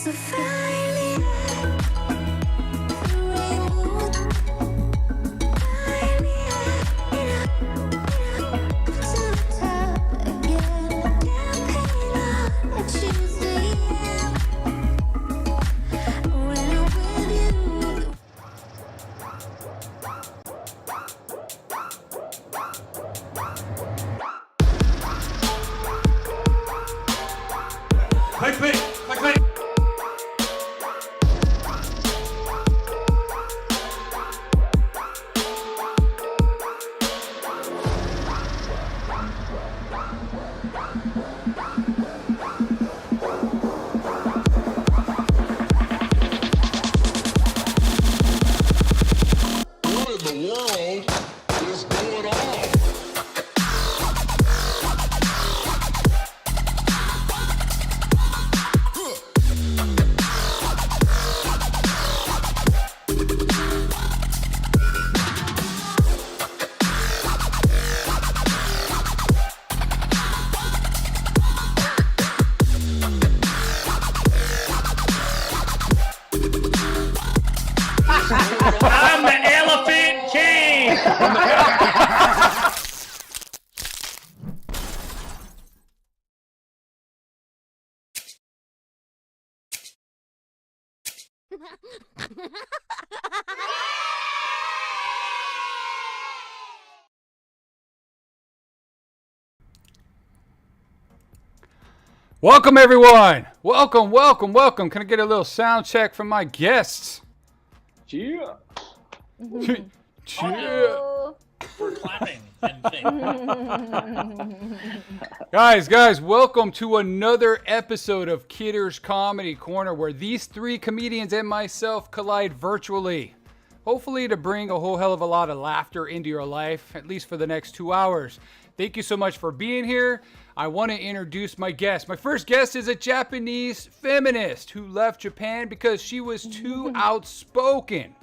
I'm the Elephant King! Welcome, everyone. Welcome, welcome, welcome. Can I get a little sound check from my guests? Yeah. Cheer. We're clapping and things. Guys, welcome to another episode of Kidder's Comedy Corner, where these three comedians and myself collide virtually. Hopefully to bring a whole hell of a lot of laughter into your life, at least for the next 2 hours. Thank you so much for being here. I want to introduce my guest. My first guest is a Japanese feminist who left Japan because she was too outspoken.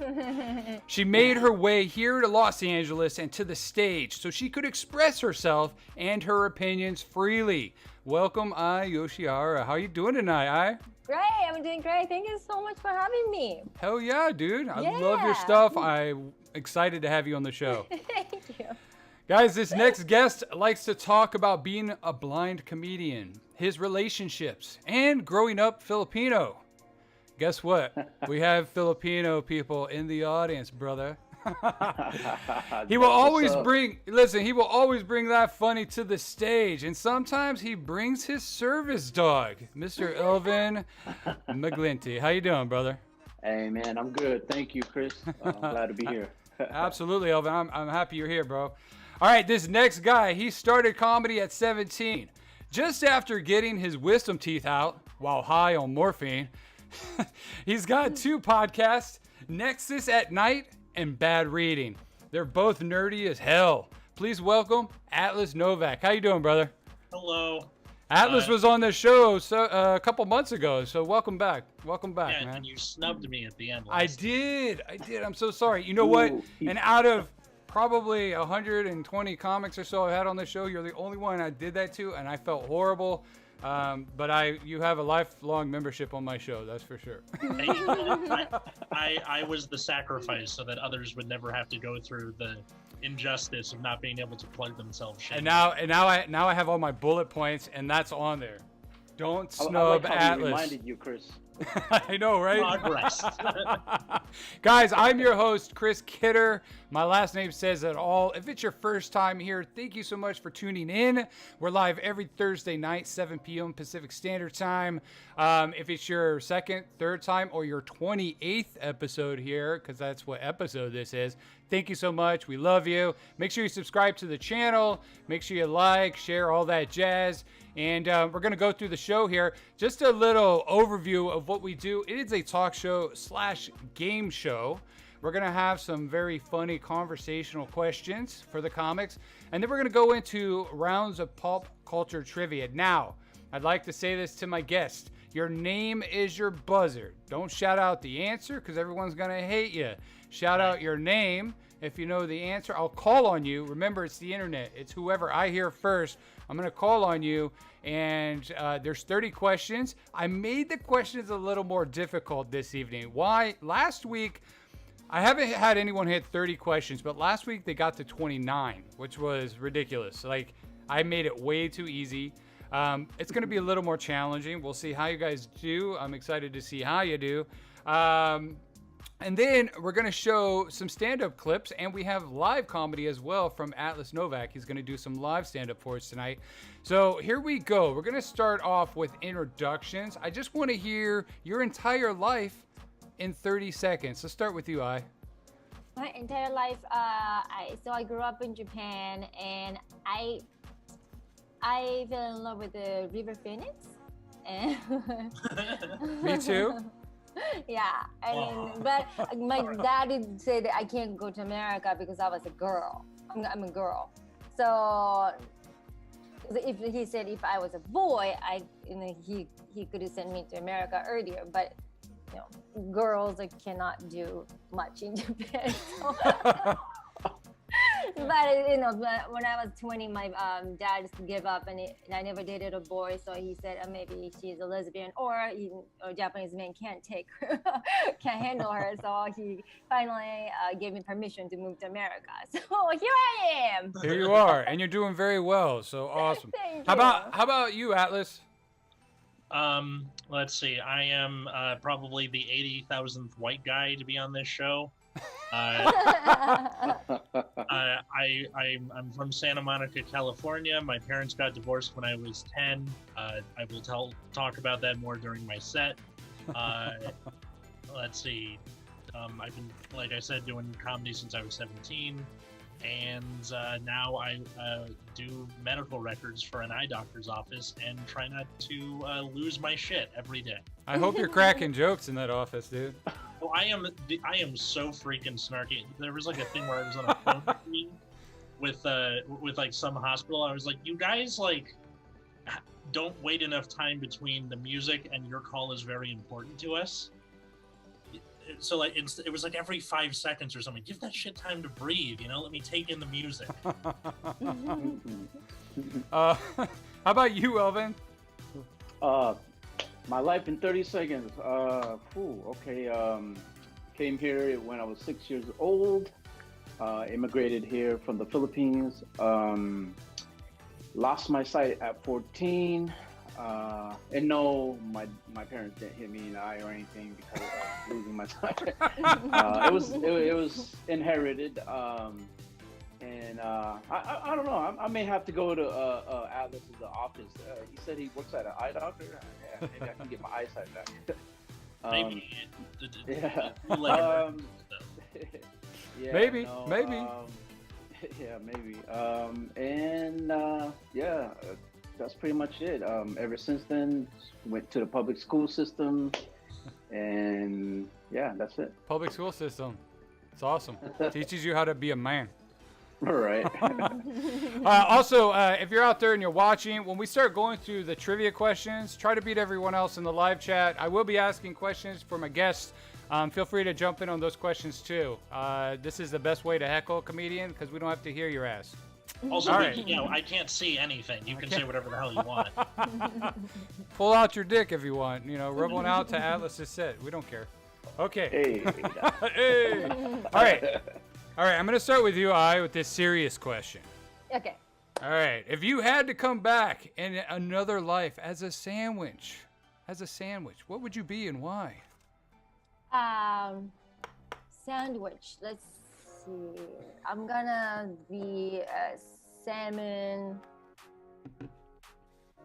She made her way here to Los Angeles and to the stage so she could express herself and her opinions freely. Welcome, Yoshihara. How you doing tonight, Great, I'm doing great. Thank you so much for having me. Hell yeah, dude. I love your stuff. I'm excited to have you on the show. Thank you. Guys, this next guest likes to talk about being a blind comedian, his relationships, and growing up Filipino. Guess what? We have Filipino people in the audience, brother. He will always bring that funny to the stage, and sometimes he brings his service dog, Mr. Elvin Maglinte. How you doing, brother? Hey, man, I'm good. Thank you, Chris. I'm glad to be here. Absolutely, Elvin. I'm happy you're here, bro. All right, this next guy, he started comedy at 17. Just after getting his wisdom teeth out while high on morphine. He's got 2 podcasts, Nexus at Night and Bad Reading. They're both nerdy as hell. Please welcome Atlas Novack. How you doing, brother? Hello. Atlas was on the show a couple months ago, so welcome back. Welcome back, yeah, man. And you snubbed me at the end. I did. I'm so sorry. You know what? And out of probably 120 comics or so I had on the show, you're the only one I did that to, and I felt horrible. But you have a lifelong membership on my show, that's for sure. I was the sacrifice so that others would never have to go through the injustice of not being able to plug themselves. And now I have all my bullet points, and that's on there. Don't snub I like how Atlas. you reminded you, Chris. I know, right? Progress. Guys, I'm your host, Chris Kidder. My last name says it all. If it's your first time here, thank you so much for tuning in. We're live every Thursday night, 7 p.m. Pacific Standard Time. If it's your second, third time, or your 28th episode here, because that's what episode this is, thank you so much. We love you. Make sure you subscribe to the channel. Make sure you like, share, all that jazz. And we're going to go through the show here. Just a little overview of what we do. It is a talk show / game show. We're going to have some very funny conversational questions for the comics. And then we're going to go into rounds of pop culture trivia. Now, I'd like to say this to my guests. Your name is your buzzer. Don't shout out the answer because everyone's going to hate you. Shout out your name. If you know the answer, I'll call on you. Remember, it's the internet. It's whoever I hear first I'm going to call on you, and there's 30 questions. I made the questions a little more difficult this evening. Why? Last week, I haven't had anyone hit 30 questions, but last week they got to 29, which was ridiculous. Like, I made it way too easy. It's going to be a little more challenging. We'll see how you guys do. I'm excited to see how you do. And then we're going to show some stand-up clips, and we have live comedy as well from Atlas Novack. He's going to do some live stand-up for us tonight. So here we go. We're going to start off with introductions. I just want to hear your entire life in 30 seconds. Let's start with you, I. My entire life, I grew up in Japan, and I fell in love with the River Phoenix. And Me too. Yeah, I mean, but my dad did say that I can't go to America because I was a girl. I'm a girl. So if he said if I was a boy, he could have sent me to America earlier. But girls cannot do much in Japan. So. But when I was 20, my dad gave up, and I never dated a boy. So he said maybe she's a lesbian, or Japanese man can't take her, can't handle her. So he finally gave me permission to move to America. So here I am. Here you are, and you're doing very well. So awesome. Thank How you. about you, Atlas? Let's see. I am probably the 80,000th white guy to be on this show. I'm from Santa Monica, California. My parents got divorced when I was 10. I will talk about that more during my set. Let's see. I've been, like I said, doing comedy since I was 17. And now I do medical records for an eye doctor's office and try not to lose my shit every day. I hope you're cracking jokes in that office, dude. Well, I am so freaking snarky. There was like a thing where I was on a phone screen with like some hospital. I was like, you guys don't wait enough time between the music and your call is very important to us. So like it was like every 5 seconds or something. Give that shit time to breathe, let me take in the music. How about you, Elvin? My life in 30 seconds. Came here when I was 6 years old. Immigrated here from the Philippines. Lost my sight at 14. And no, my parents didn't hit me in the eye or anything because of losing my sight. It was inherited. I don't know. I may have to go to Atlas's office. He said he works at an eye doctor. Yeah, maybe I can get my eyesight back. Maybe. Maybe. Yeah, maybe. That's pretty much it. Ever since then, went to the public school system, and yeah, that's it. Public school system. It's awesome. Teaches you how to be a man. All right. Also, if you're out there and you're watching, when we start going through the trivia questions, try to beat everyone else in the live chat. I will be asking questions for my guests. Feel free to jump in on those questions too. This is the best way to heckle a comedian because we don't have to hear your ass. Also, right. I can't see anything. You can say whatever the hell you want. Pull out your dick if you want. Rub one out to Atlas's set. We don't care. Okay. Hey. Hey. All right. I'm going to start with you, with this serious question. Okay. All right. If you had to come back in another life as a sandwich, what would you be and why? Sandwich. Let's see. I'm gonna be a salmon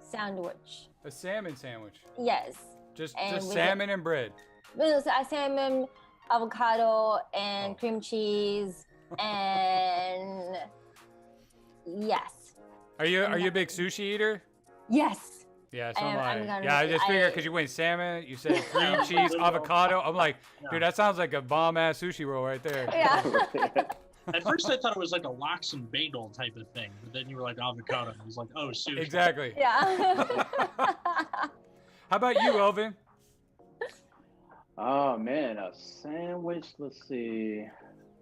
sandwich. A salmon sandwich. Yes. Just And salmon and bread. A salmon, avocado, and cream cheese, and yes. Are you a big sushi eater? Yes. Yeah, so I'm am I. gonna Yeah, I be- just figured because you went salmon, you said cream cheese, avocado. I'm like, dude, that sounds like a bomb-ass sushi roll right there. Yeah. At first, I thought it was like a lox and bagel type of thing, but then you were like avocado. I was like, oh, sushi. Exactly. Yeah. How about you, Elvin? Oh man, a sandwich. Let's see.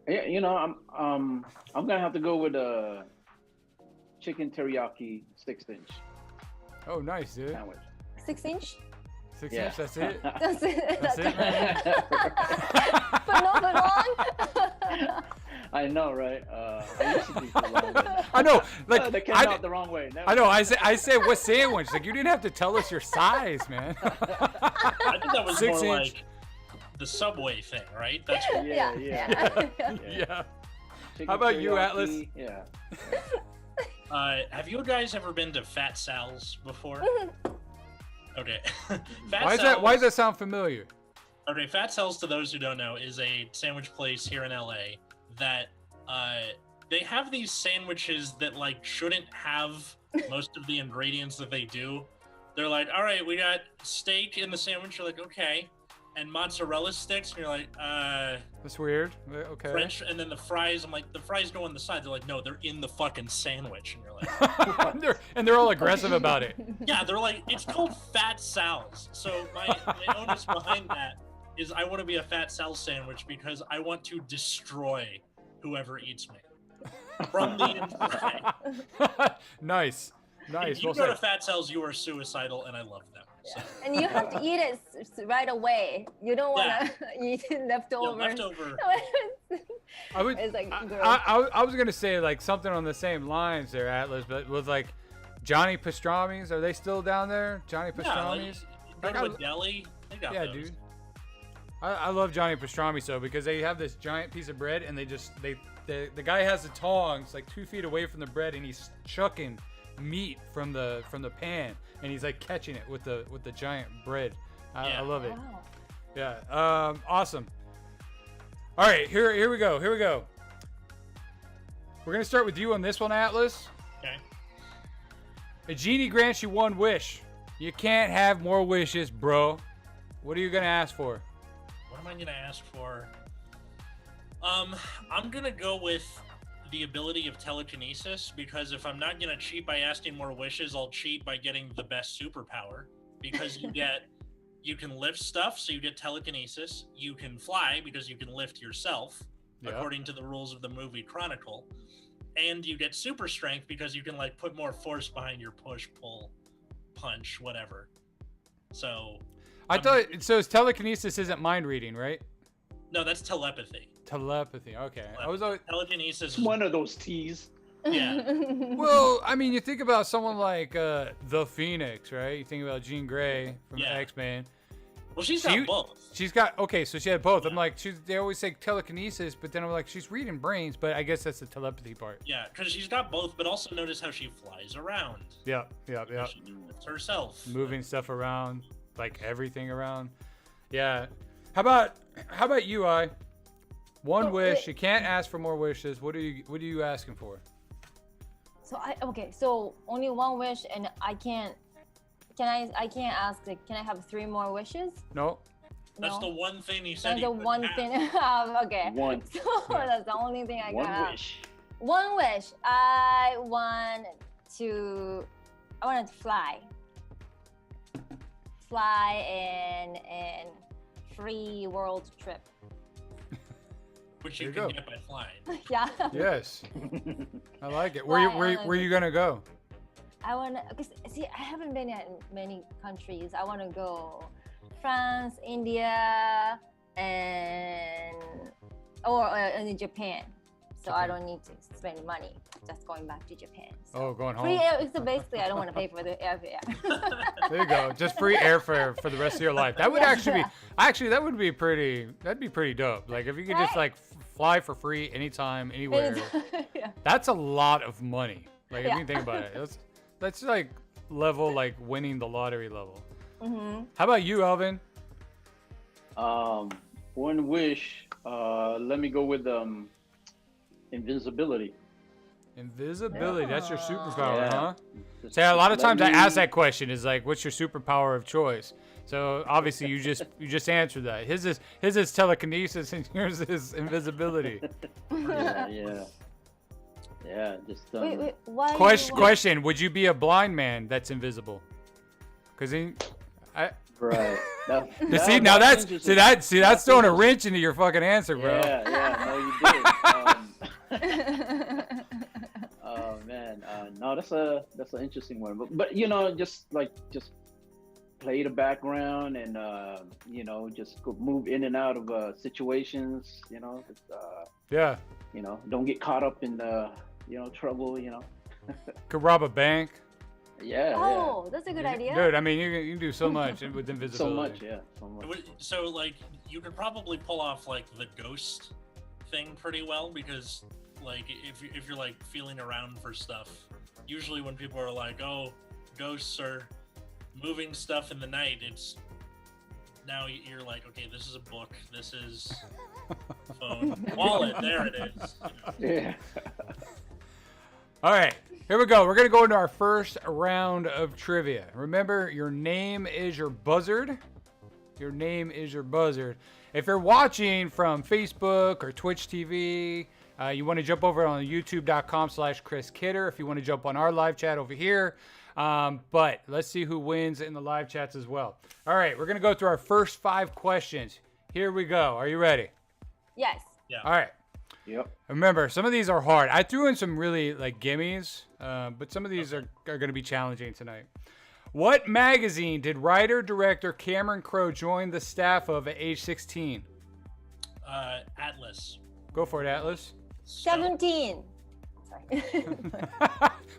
Yeah, I'm gonna have to go with chicken teriyaki 6-inch Oh, nice, dude. sandwich. 6-inch? 6-inch, that's it? That's it. That's it, man? But not for long. I know, right? I used to do for long. I know, like, That came out the wrong way. Never. I know, I said, what sandwich? Like, you didn't have to tell us your size, man. I think that was 6 more inch. like the Subway thing, right? That's what, Yeah. Yeah. Chicken How about you, teriyaki, Atlas? Yeah. have you guys ever been to Fat Sal's before? Okay. Why does that sound familiar? Okay, Fat Sal's, to those who don't know, is a sandwich place here in LA that they have these sandwiches that like shouldn't have most of the ingredients that they do. They're like, all right, we got steak in the sandwich. You're like, okay, and mozzarella sticks. And you're like, That's weird. Okay. French, and then the fries. I'm like, the fries go on the side. They're like, no, they're in the fucking sandwich. And you're like, and they're all aggressive about it. yeah, they're like, it's called Fat Sal's. So my onus behind that is I want to be a Fat Sal sandwich because I want to destroy whoever eats me from the inside. Nice. If you Well go to said. Fat Sal's, you are suicidal, and I love them. So. And you have to eat it right away. You don't want to eat leftovers. Leftover. I would. It's like gross. I was gonna say like something on the same lines there, Atlas, but with like Johnny Pastrami's. Are they still down there? Johnny Pastrami's. Go to a deli. They got Yeah, those. dude. I love Johnny Pastrami though because they have this giant piece of bread and the guy has the tongs like 2 feet away from the bread and he's chucking meat from the pan and he's like catching it with the giant bread. I love it. Wow. Yeah. Awesome. All right, here we go. We're gonna start with you on this one, Atlas. Okay. A genie grants you one wish. You can't have more wishes, bro. What are you gonna ask for? What am I gonna ask for? I'm gonna go with the ability of telekinesis because if I'm not gonna cheat by asking more wishes, I'll cheat by getting the best superpower because you can lift stuff, so you get telekinesis. You can fly because you can lift yourself, according to the rules of the movie Chronicle, and you get super strength because you can like put more force behind your push, pull, punch, whatever. So. I thought so. Telekinesis isn't mind reading, right? No, that's telepathy. Telepathy. Okay. Telepathy. I was always, Telekinesis. One of those T's. Yeah. well, I mean, you think about someone like the Phoenix, right? You think about Jean Grey from X-Men. Well, she's got both. She's got so she had both. I'm like, they always say telekinesis, but then I'm like, she's reading brains, but I guess that's the telepathy part. Yeah, because she's got both, but also notice how she flies around. Yeah. She lifts herself. Moving stuff around, like everything around. Yeah. How about you, I? One wish. You can't ask for more wishes. What are you asking for? So only one wish, and I can't. I can't ask. Like, can I have 3 more wishes? No. That's the one thing you said. That's the one thing. Okay. One. So that's the only thing I got. One wish. One wish. I want to fly. And free world trip. Which you There can you get by flying. Yeah. Yes. I like it. Where you gonna go? I want to, because see, I haven't been in many countries. I want to go France, India, or in Japan. So I don't need to spend money just going back to Japan. So Going home. free air, so basically, I don't want to pay for the airfare. There you go. Just free airfare for the rest of your life. That would that would be pretty dope. Like if you could just like fly for free anytime, anywhere. Yeah. That's a lot of money. Like if you think about it, that's like level like winning the lottery level. Mm-hmm. How about you, Elvin? One wish. Let me go with invisibility. Invisibility. That's your superpower, Yeah. huh? Just See, a lot of let times I me- ask that question is like, what's your superpower of choice? So obviously you just answered that. His is telekinesis and yours is invisibility. Yeah. Just Wait, why? Question: would you be a blind man that's invisible? Because right. see now that's throwing a wrench into your fucking answer, bro. Yeah. No, you did. Oh man, No, that's an interesting one. But just play the background and just go move in and out of situations. Yeah. Don't get caught up in trouble. Could rob a bank. Yeah. Oh, that's a good idea. Dude, I mean, you can do so much with invisibility. So much, yeah. So much. So like you could probably pull off like the ghost thing pretty well, because like if you're like feeling around for stuff, usually when people are like, oh, ghosts are moving stuff in the night, it's now you're like, okay, this is a book, this is phone, wallet, there it is. Yeah. All right, here we go. We're going to go into our first round of trivia. Remember, your name is your buzzard. Your name is your buzzard. If you're watching from Facebook or Twitch TV, you want to jump over on youtube.com/Chris Kidder if you want to jump on our live chat over here. But let's see who wins in the live chats as well. All right, we're going to go through our first 5 questions. Here we go. Are you ready? Yes. Yeah. All right. Yep. Remember, some of these are hard. I threw in some really like gimmies, but some of these are going to be challenging tonight. What magazine did writer-director Cameron Crowe join the staff of at age 16? Atlas. Go for it, Atlas. 17. Sorry.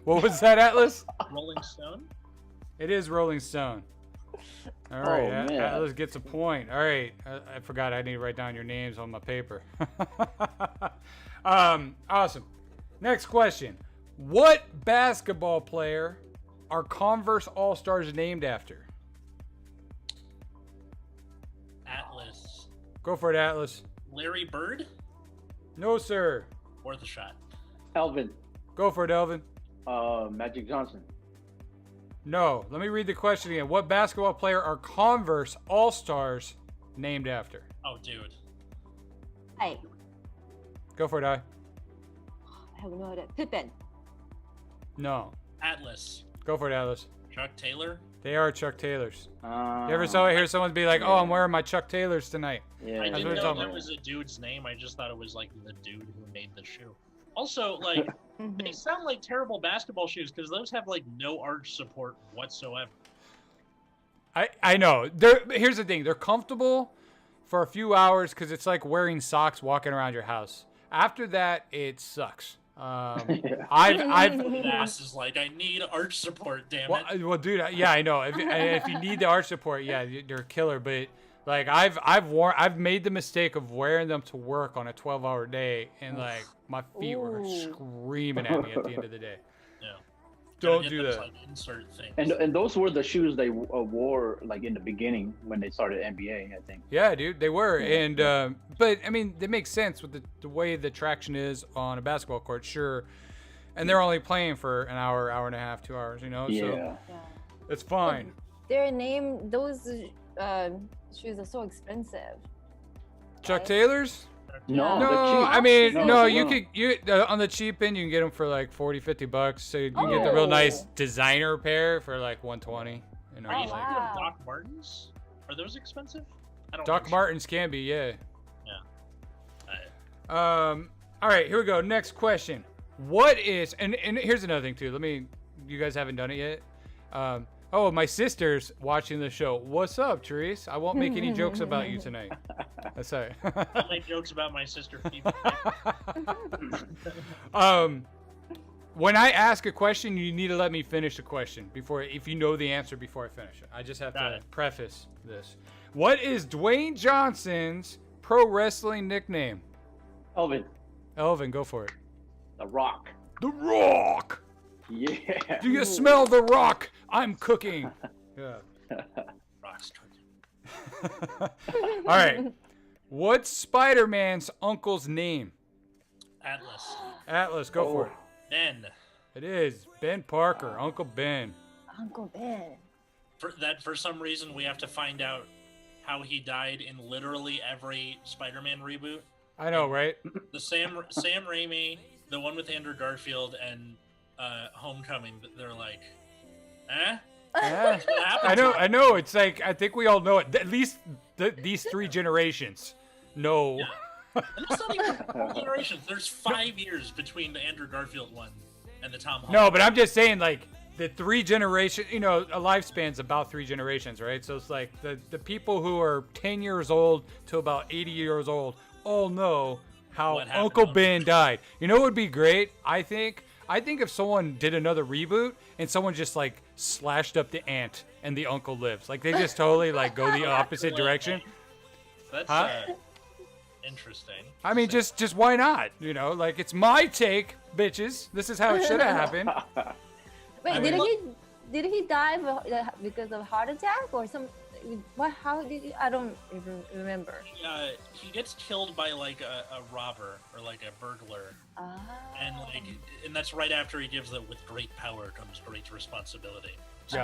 What was that, Atlas? Rolling Stone. It is Rolling Stone. All right, man. Atlas gets a point. All right, I forgot I need to write down your names on my paper. Awesome. Next question. What basketball player are Converse All-Stars named after? Atlas. Go for it, Atlas. Larry Bird. No, sir. Worth a shot. Elvin. Go for it, Elvin. Magic Johnson. No. Let me read the question again. What basketball player are Converse All-Stars named after? Oh, dude. Hey, Go for it, I. I have no idea. Pippen. No. Atlas. Go for it, Atlas. Chuck Taylor. They are Chuck Taylors. You You ever hear someone be like, "Oh, I'm wearing my Chuck Taylors tonight"? Yeah. I That's didn't what know I'm that talking was a dude's name. I just thought it was like the dude who made the shoe. Also, like, they sound like terrible basketball shoes because those have like no arch support whatsoever. I know. Here's the thing. They're comfortable for a few hours because it's like wearing socks walking around your house. After that, it sucks. I've The ass is like, I need arch support, damn it. well, dude, yeah, I know. If you need the arch support, yeah, you're a killer. But like, I've made the mistake of wearing them to work on a 12-hour day, and like my feet were screaming at me at the end of the day. Yeah. Don't Gotta do get those, that. like, insert things. And those were the shoes they wore like in the beginning when they started NBA, I think. Yeah, dude, they were, and but I mean, they make sense with the way the traction is on a basketball court, sure. And they're only playing for an hour, hour and a half, 2 hours, so Yeah. it's fine. Their name, those shoes are so expensive. Chuck right? Taylors? No, No, they're cheap. I mean, No, you no. could on the cheap end, you can get them for like $40-$50. So you can get the real nice designer pair for like $120. You know, Are you like, thinking wow. of Doc Martens? Are those expensive? I don't Doc think so. Martens can be, yeah. Uh, All right, here we go. Next question. What is and here's another thing too. You guys haven't done it yet. Oh, my sister's watching the show. What's up, Therese? I won't make any jokes about you tonight. That's all right. I'll make jokes about my sister Phoebe. When I ask a question, you need to let me finish the question if you know the answer before I finish it. I just have Got to it. preface this. What is Dwayne Johnson's pro wrestling nickname? Elvin, Elvin, go for it. The Rock. The Rock. Yeah. Do you smell the rock? I'm cooking. Yeah. Rock's cooking. All right. What's Spider-Man's uncle's name? Atlas. Atlas, go for it. Ben. It is Ben Parker, Uncle Ben. Uncle Ben. For some reason we have to find out how he died in literally every Spider-Man reboot. I know, right? The Sam Raimi, the one with Andrew Garfield, and Homecoming. They're like, eh? Yeah. What happened? I know. It's like I think we all know it. At least these 3 generations know. Yeah. And that's not even 4 generations. There's 5 years between the Andrew Garfield one and the Tom Holland. No, but I'm just saying, like, the 3 generation, a lifespan's about 3 generations, right? So it's like the people who are 10 years old to about 80 years old all know how Uncle Ben died. You know what would be great? I think if someone did another reboot and someone just like slashed up the aunt and the uncle lives, like they just totally like go the opposite direction. That's interesting. I mean, just why not? Like it's my take, bitches. This is how it should have happened. Wait, did he die because of heart attack or some? What? How did he? I don't even remember. He gets killed by like a robber or like a burglar, and that's right after he gives it. With great power comes great responsibility. So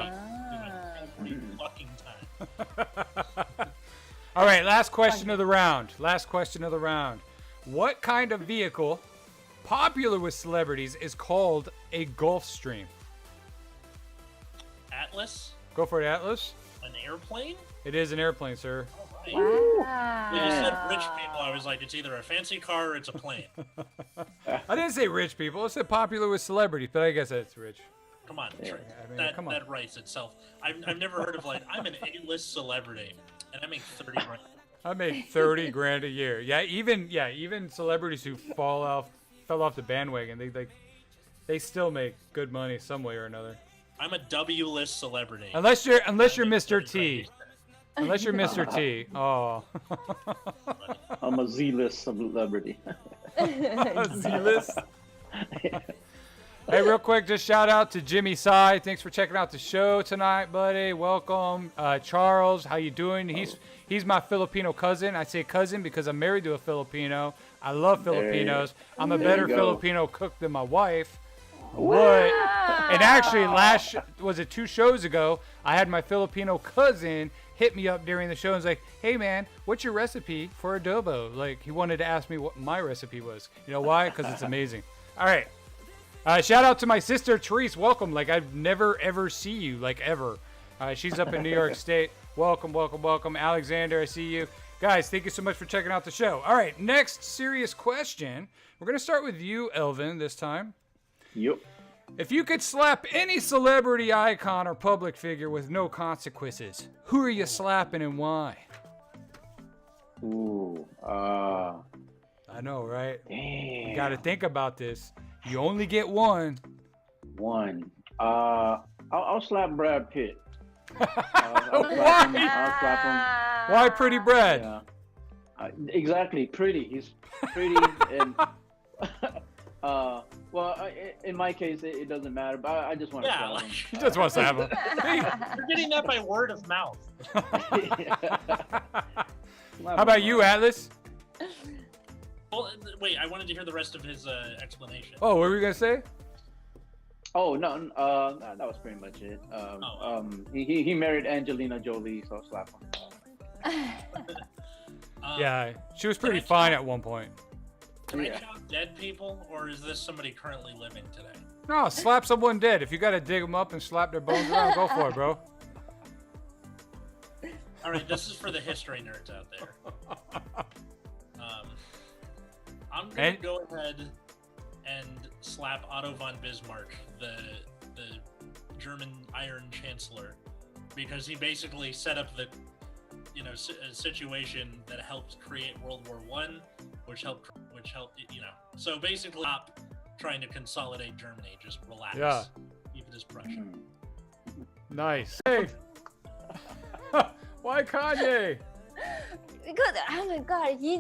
every fucking time. All right, last question of the round. What kind of vehicle, popular with celebrities, is called a Gulfstream? Atlas? Go for it, Atlas. An airplane? It is an airplane, sir. Right. Wow. When you said rich people, I was like, it's either a fancy car or it's a plane. I didn't say rich people. I said popular with celebrities, but I guess that's rich. Come on, come on. That writes itself. I've never heard of like, I'm an A-list celebrity, and I make 30 grand. I make 30 grand a year. Even celebrities who fell off the bandwagon, they still make good money some way or another. I'm a W-list celebrity. Unless you're Mr. T. Unless you're Mr. T. Oh. I'm a Z-list celebrity. Z-list? Hey, real quick, just shout out to Jimmy Sai. Thanks for checking out the show tonight, buddy. Welcome. Charles, how you doing? He's my Filipino cousin. I say cousin because I'm married to a Filipino. I love Filipinos. I'm a better Filipino cook than my wife. What? And actually, was it 2 shows ago, I had my Filipino cousin hit me up during the show and was like, hey man, what's your recipe for adobo? Like, he wanted to ask me what my recipe was. You know why? Because it's amazing. All right. Shout out to my sister, Therese. Welcome. Like, I've never, ever see you, like, ever. She's up in New York State. Welcome. Alexander, I see you. Guys, thank you so much for checking out the show. All right, next serious question. We're going to start with you, Elvin, this time. Yep. If you could slap any celebrity icon or public figure with no consequences, who are you slapping and why? Ooh. I know, right? Damn. You got to think about this. You only get one. I'll slap Brad Pitt. I'll slap him. Why Pretty Brad? Yeah. Exactly, pretty. He's pretty and in my case, it doesn't matter. But I just want to slap him. He just wants to have him. You're getting that by word of mouth. How about you, Atlas? Well, wait, I wanted to hear the rest of his explanation. Oh, what were you gonna say? Oh no, that was pretty much it. He married Angelina Jolie, so I'll slap him. Yeah, she was pretty fine at one point. Can I count dead people, or is this somebody currently living today? No, slap someone dead. If you gotta dig them up and slap their bones around, go for it, bro. All right, this is for the history nerds out there. I'm gonna go ahead and slap Otto von Bismarck, the German Iron Chancellor, because he basically set up the a situation that helped create World War I, which helped So basically, stop trying to consolidate Germany. Just relax. Yeah. Keep it as Prussia. Nice. Hey. Why Kanye? Because oh my god, he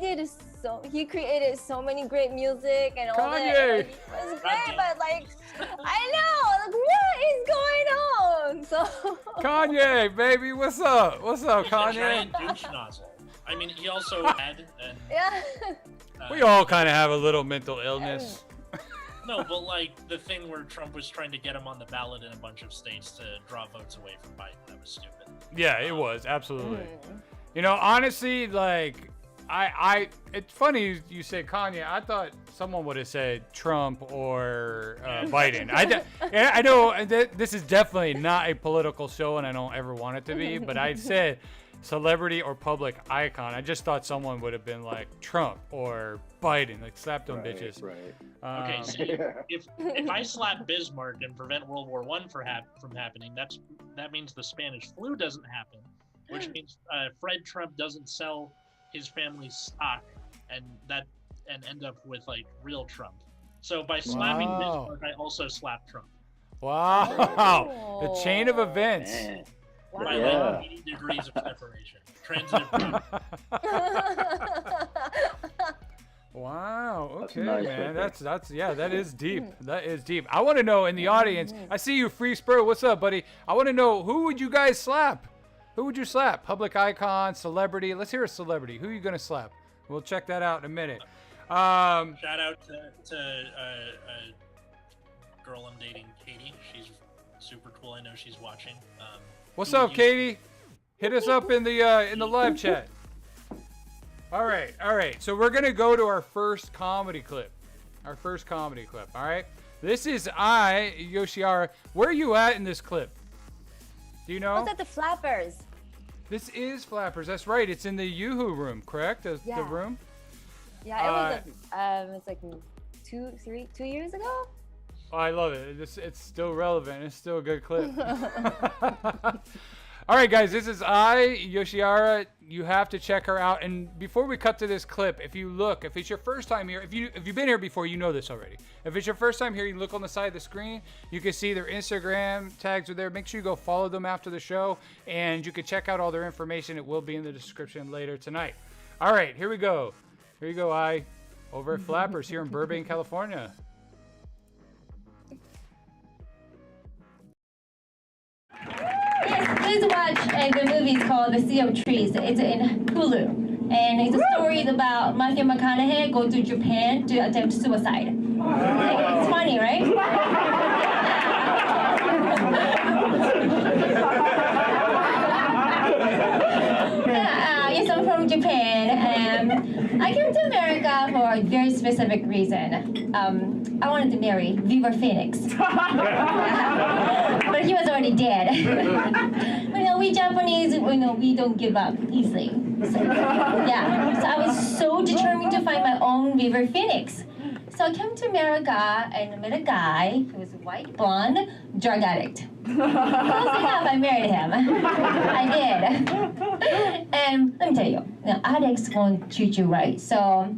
created so many great music and all Kanye. that. Like, it was great, but like I know, like what is going on? So Kanye, baby, what's up? What's up, He's a Kanye? giant douche nozzle. I mean, he also had yeah. We all kind of have a little mental illness. No, but like the thing where Trump was trying to get him on the ballot in a bunch of states to draw votes away from Biden, that was stupid. Yeah, it was absolutely. You know, honestly, like it's funny you say Kanye. I thought someone would have said Trump or Biden. I know this is definitely not a political show, and I don't ever want it to be. But I said celebrity or public icon. I just thought someone would have been like Trump or Biden, like slap them bitches. Right. Okay, so if I slap Bismarck and prevent World War I from happening, that means the Spanish flu doesn't happen, which means Fred Trump doesn't sell his family's stock and end up with like real Trump. So by slapping Bismarck, I also slap Trump. Wow, the chain of events. Man. By like 80 degrees of separation. Transitive. Wow. Okay, nice, man. right That is deep. That is deep. I want to know in the audience. I see you, Free Spur. What's up, buddy? I want to know, who would you guys slap? Who would you slap? Public icon, celebrity. Let's hear a celebrity. Who are you gonna slap? We'll check that out in a minute. Shout out to a girl I'm dating, Katie. She's super cool. I know she's watching. What's up, Katie? Hit us up in the live chat. All right. So we're gonna go to our first comedy clip. All right. This is Yoshihara. Where are you at in this clip? Do you know? What's at the Flappers? This is Flappers. That's right. It's in the Yoo-Hoo room, correct? The room. Yeah, it was like 2 years ago. Oh, I love it. It's still relevant. It's still a good clip. All right, guys, this is Yoshihara. You have to check her out. And before we cut to this clip, if it's your first time here, if you've been here before, you know this already. If it's your first time here, you look on the side of the screen. You can see their Instagram tags are there. Make sure you go follow them after the show, and you can check out all their information. It will be in the description later tonight. All right, here we go. Here you go, over at Flappers here in Burbank, California. Yes, please watch the movie called The Sea of Trees. It's in Hulu. And it's a story about Matthew McConaughey go to Japan to attempt suicide. It's funny, right? Yes, I'm from Japan. I came to America for a very specific reason. I wanted to marry Viva Phoenix. But he was already dead. We Japanese, we don't give up easily. So I was so determined to find my own Viva Phoenix. So I came to America and met a guy who was white, blonde, drug addict. Close enough, I married him. I did. And let me tell you, addicts won't treat you right. So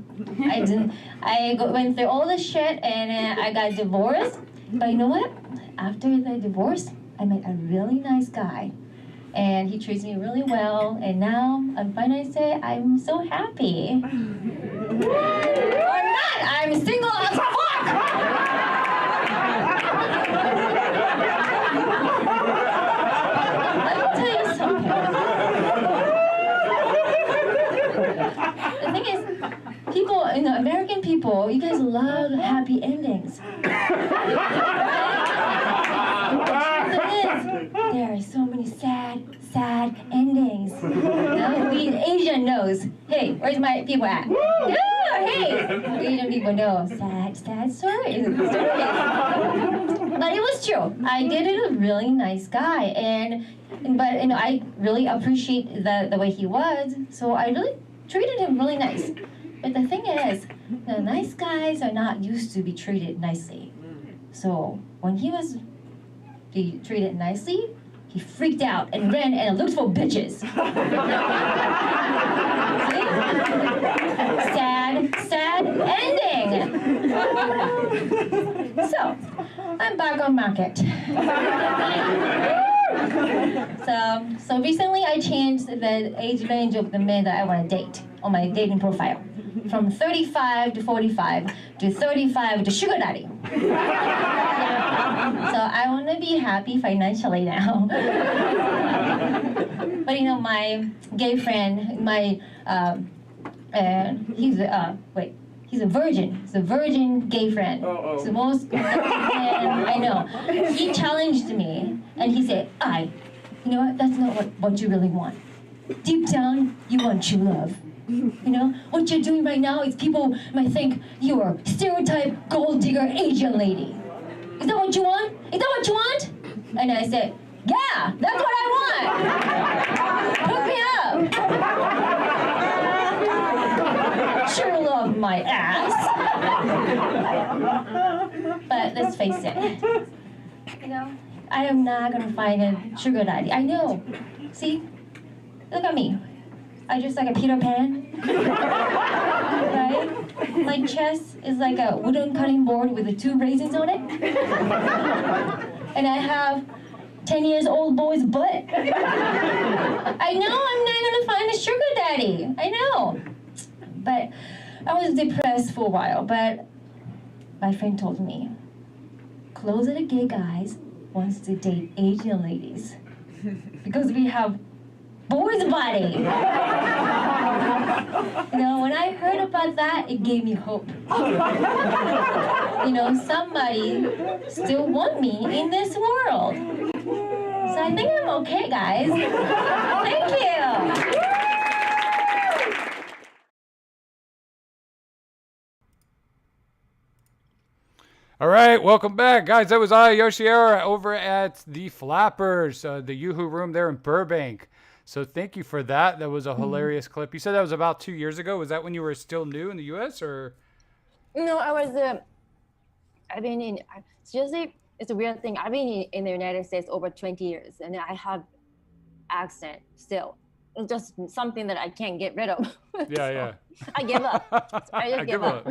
I went through all this shit and I got divorced. But you know what? After the divorce, I met a really nice guy. And he treats me really well. And now I'm finally say I'm so happy. Or not! I'm single as fuck! Let me tell you something. The thing is, people, American people, you guys love happy endings. There are so many sad endings. Asian knows. Hey, where's my people at? Yeah, hey! Asian people know. Sad stories. But it was true. I dated a really nice guy, but I really appreciate the way he was, so I really treated him really nice. But the thing is, the nice guys are not used to be treated nicely. So when he was treated nicely, he freaked out and ran and looked for bitches. Sad ending. So, I'm back on market. So recently I changed the age range of the men that I want to date on my dating profile. From 35 to 45 to 35 to sugar daddy. So I want to be happy financially now. But my gay friend, he's a virgin. He's a virgin gay friend. He's the most man I know. He challenged me and he said, you know what, that's not what you really want. Deep down, you want true love. What you're doing right now is people might think you're stereotype gold digger Asian lady. Is that what you want? Is that what you want? And I said, yeah, that's what I want. Hook me up. love. Sure love my ass. But let's face it, you know, I am not gonna find a sugar daddy. I know. See? Look at me. I just like a Peter Pan. Right? My chest is like a wooden cutting board with the 2 raisins on it. And I have 10 years old boy's butt. I know I'm not gonna find a sugar daddy. I know. But I was depressed for a while, but my friend told me, closeted gay guys wants to date Asian ladies because we have boys' body. You know, when I heard about that, it gave me hope. You know, somebody still want me in this world. So I think I'm okay, guys. Thank you. All right, welcome back, guys. That was I, Yoshihara, over at the Flappers, the Yoo-Hoo room there in Burbank. So thank you for that. That was a hilarious clip. You said that was about 2 years ago. Was that when you were still new in the U.S. or? No, I was. I've been in. Seriously, it's a weird thing. I've been in the United States over 20 years, and I have accent still. It's just something that I can't get rid of. Yeah, yeah. I give up. I just give up.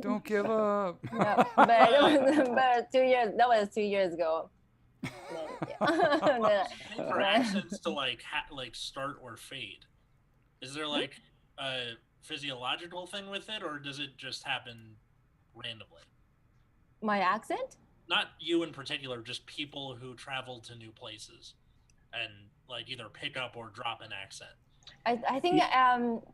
Don't give up. No, but 2 years. That was 2 years ago. For accents to like start or fade, is there like a physiological thing with it, or does it just happen randomly? My accent? Not you in particular, just people who travel to new places and like either pick up or drop an accent. I think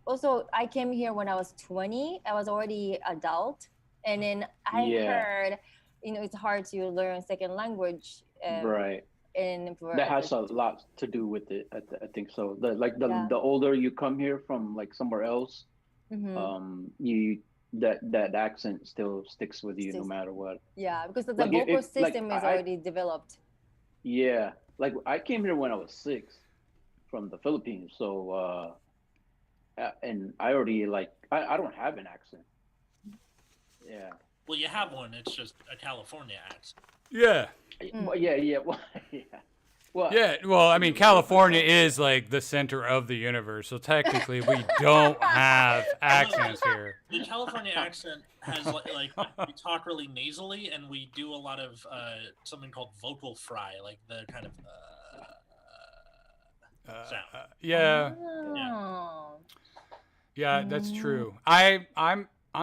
also I came here when I was 20. I was already adult, and then I heard, you know, it's hard to learn second language. Right. And that has a lot to do with it. I think so. The older you come here from like somewhere else, you that accent still sticks with you no matter what. Yeah, because the vocal system is already developed. Yeah, like I came here when I was 6 from the Philippines, so and I already I don't have an accent. Yeah. Well, you have one. It's just a California accent. Yeah. Well, yeah. Well, yeah. Well, I mean, California is like the center of the universe, so technically we don't have accents here. The California accent has like we talk really nasally, and we do a lot of something called vocal fry, like the kind of sound. Yeah. Yeah, that's true. I'm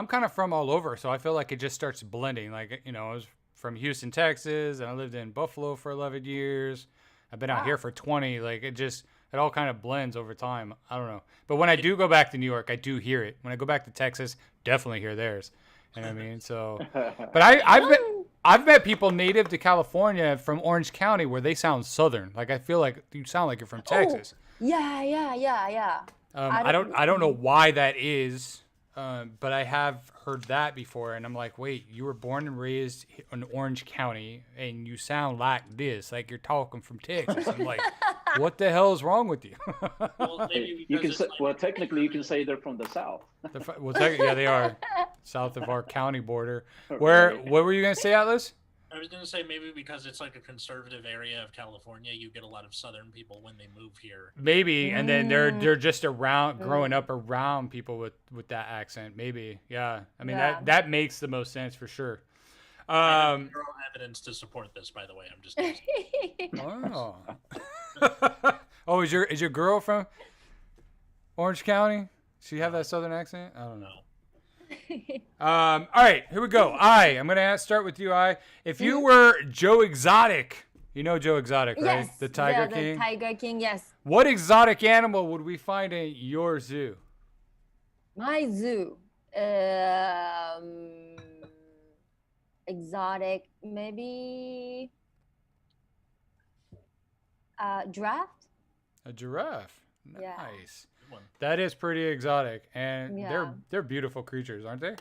kind of from all over, so I feel like it just starts blending. Like, you know, I was from Houston, Texas, and I lived in Buffalo for 11 years. I've been out here for 20. Like, it all kind of blends over time. I don't know. But when I do go back to New York, I do hear it. When I go back to Texas, definitely hear theirs. You know what I mean? So, but I've met people native to California from Orange County where they sound Southern. Like, I feel like you sound like you're from Texas. Yeah. I don't know why that is. But I have heard that before, and I'm like, wait, you were born and raised in Orange County, and you sound like this, like you're talking from Texas. I'm like, what the hell is wrong with you? Well, maybe you can say, technically, you can say they're from the South. Yeah, they are south of our county border. What were you gonna say, Atlas? I was going to say maybe because it's like a conservative area of California, you get a lot of Southern people when they move here. Maybe, and then they're just growing up around people with that accent. Maybe, yeah. I mean that makes the most sense for sure. I have zero evidence to support this, by the way. I'm just. Oh, is your girl from Orange County? Does she have that Southern accent? I don't know. All right, here we go. I'm gonna start with you. If you were Joe Exotic, you know Joe Exotic, right? Yes, the Tiger King. The Tiger King, yes. What exotic animal would we find in your zoo? My zoo, exotic, maybe giraffe. A giraffe. Nice. Yeah. That is pretty exotic, and they're beautiful creatures, aren't they?